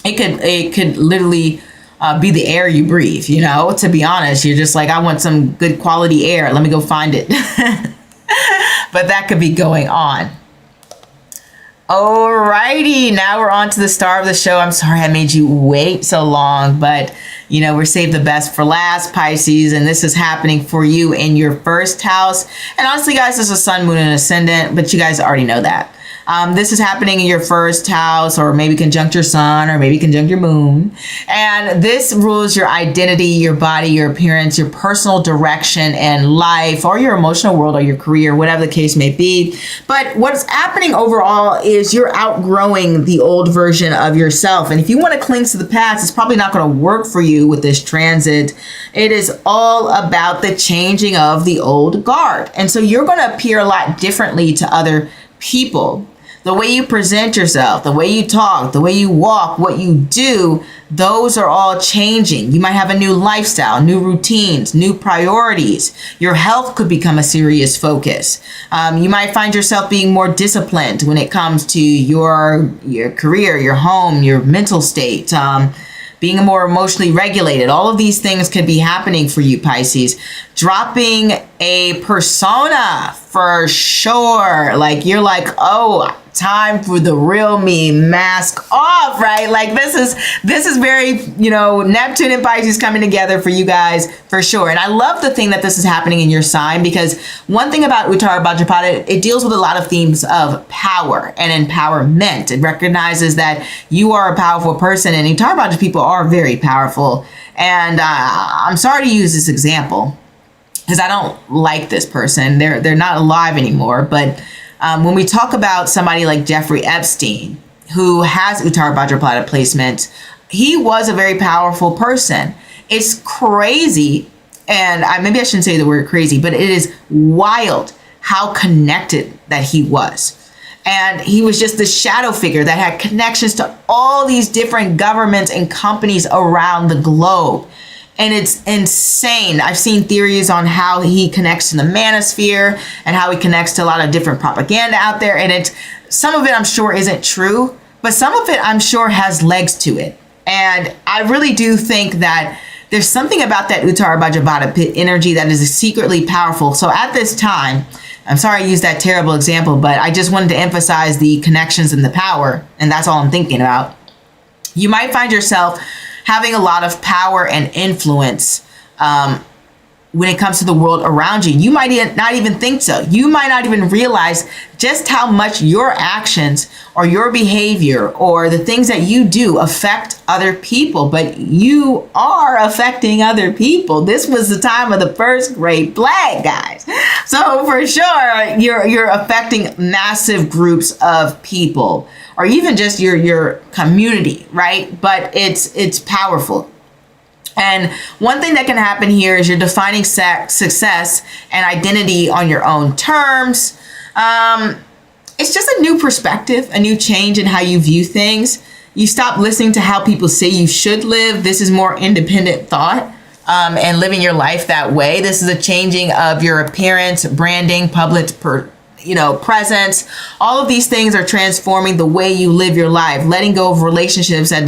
It could literally be the air you breathe, you know, to be honest. You're just like, I want some good quality air. Let me go find it. But that could be going on. Alrighty, now we're on to the star of the show. I'm sorry I made you wait so long, but you know, we're saved the best for last, Pisces, and this is happening for you in your first house. And honestly, guys, this is sun, moon, and ascendant, but you guys already know that. This is happening in your first house, or maybe conjunct your sun, or maybe conjunct your moon. And this rules your identity, your body, your appearance, your personal direction in life, or your emotional world, or your career, whatever the case may be. But what's happening overall is you're outgrowing the old version of yourself. And if you want to cling to the past, it's probably not going to work for you with this transit. It is all about the changing of the old guard. And so you're going to appear a lot differently to other people. The way you present yourself, the way you talk, the way you walk, what you do, those are all changing. You might have a new lifestyle, new routines, new priorities. Your health could become a serious focus. You might find yourself being more disciplined when it comes to your career, your home, your mental state, being more emotionally regulated. All of these things could be happening for you, Pisces. Dropping a persona for sure. Like you're like, oh, time for the real me, mask off, right? Like this is very, Neptune and Pisces coming together for you guys for sure. And I love the thing that this is happening in your sign, because one thing about Uttara Bhadrapada, it deals with a lot of themes of power and empowerment. It recognizes that you are a powerful person, and Uttara Bhadrapada people are very powerful. And I'm sorry to use this example because I don't like this person. They're not alive anymore, but when we talk about somebody like Jeffrey Epstein, who has Uttara Bhadrapada placement, he was a very powerful person. It's crazy, and maybe I shouldn't say the word crazy, but it is wild how connected that he was. And he was just the shadow figure that had connections to all these different governments and companies around the globe. And it's insane. I've seen theories on how he connects to the manosphere and how he connects to a lot of different propaganda out there. And some of it I'm sure isn't true, but some of it I'm sure has legs to it. And I really do think that there's something about that Uttara Bhadrapada energy that is secretly powerful. So at this time, I'm sorry I used that terrible example, but I just wanted to emphasize the connections and the power. And that's all I'm thinking about. You might find yourself having a lot of power and influence when it comes to the world around you. You might not even think so. You might not even realize just how much your actions or your behavior or the things that you do affect other people, but you are affecting other people. This was the time of the first great plague, guys. So for sure, you're affecting massive groups of people, or even just your community, right? But it's powerful. And one thing that can happen here is you're defining success and identity on your own terms. It's just a new perspective, a new change in how you view things. You stop listening to how people say you should live. This is more independent thought and living your life that way. This is a changing of your appearance, branding, public presence. All of these things are transforming the way you live your life, letting go of relationships that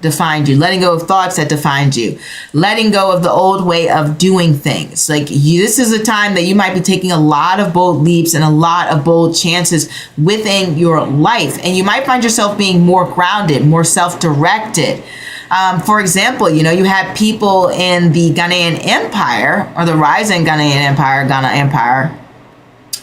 defined you, letting go of thoughts that defined you, letting go of the old way of doing things. This is a time that you might be taking a lot of bold leaps and a lot of bold chances within your life. And you might find yourself being more grounded, more self-directed. For example, you had people in the Ghanaian Empire, or the rising Ghanaian Empire, Ghana Empire,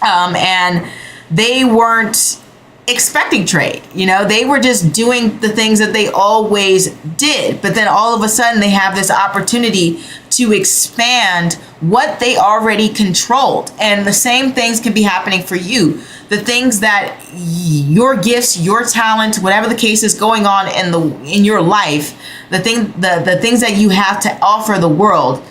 and they weren't expecting trade. They were just doing the things that they always did. But then all of a sudden they have this opportunity to expand what they already controlled. And the same things can be happening for you. The things that your gifts, your talent, whatever the case is going on in your life, the things that you have to offer the world,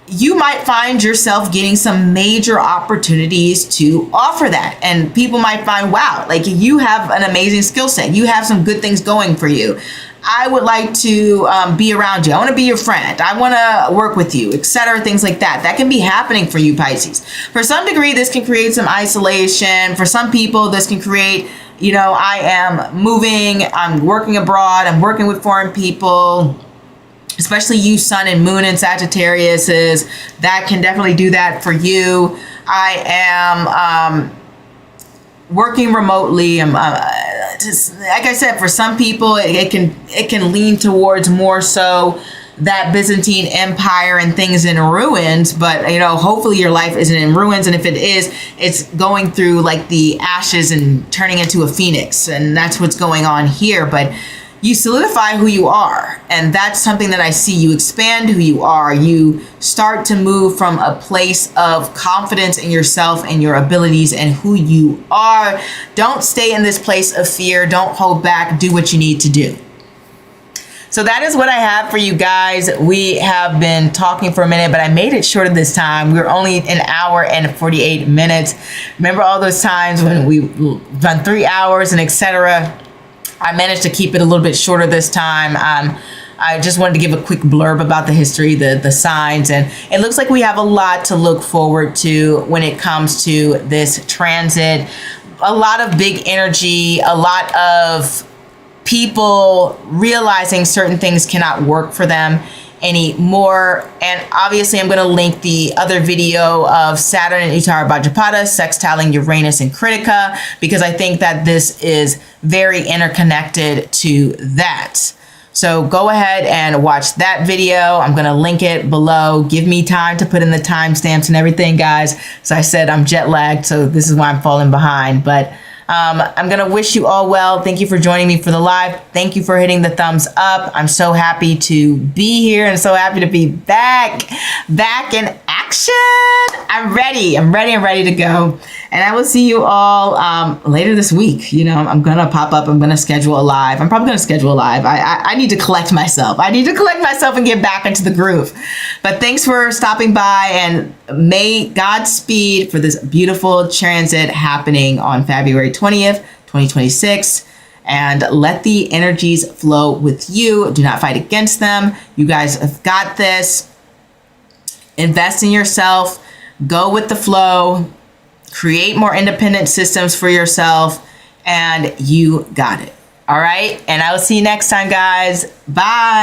you might find yourself getting some major opportunities to offer that. And people might find, wow, you have an amazing skill set. You have some good things going for you. I would like to be around you. I want to be your friend. I want to work with you, etc. Things like that. That can be happening for you, Pisces. For some degree, this can create some isolation. For some people, this can create, I am moving, I'm working abroad, I'm working with foreign people. Especially you, Sun and Moon and Sagittarius, that can definitely do that for you. I am working remotely. I'm just, like I said, for some people, it can lean towards more so that Byzantine Empire and things in ruins. But hopefully your life isn't in ruins, and if it is, it's going through the ashes and turning into a phoenix, and that's what's going on here. But you solidify who you are, and that's something that I see. You expand who you are. You start to move from a place of confidence in yourself and your abilities and who you are. Don't stay in this place of fear. Don't hold back. Do what you need to do. So that is what I have for you guys. We have been talking for a minute, but I made it shorter this time. We were only an hour and 48 minutes. Remember all those times when we done 3 hours and etc. I managed to keep it a little bit shorter this time. I just wanted to give a quick blurb about the history, the signs, and it looks like we have a lot to look forward to when it comes to this transit. A lot of big energy, a lot of people realizing certain things cannot work for them anymore. And obviously I'm going to link the other video of Saturn and Uttara Bhadrapada sextiling Uranus and Krittika, because I think that this is very interconnected to that. So go ahead and watch that video. I'm going to link it below. Give me time to put in the timestamps and everything, guys. As I said, I'm jet lagged, so this is why I'm falling behind. But I'm going to wish you all well. Thank you for joining me for the live. Thank you for hitting the thumbs up. I'm so happy to be here and so happy to be back in action. I'm ready to go. And I will see you all later this week. You know, I'm going to pop up. I'm going to schedule a live. I'm probably going to schedule a live. I need to collect myself. I need to collect myself and get back into the groove. But thanks for stopping by, and may Godspeed for this beautiful transit happening on February 20th, 2026. And let the energies flow with you. Do not fight against them. You guys have got this. Invest in yourself. Go with the flow. Create more independent systems for yourself, and you got it. All right. And I will see you next time, guys. Bye.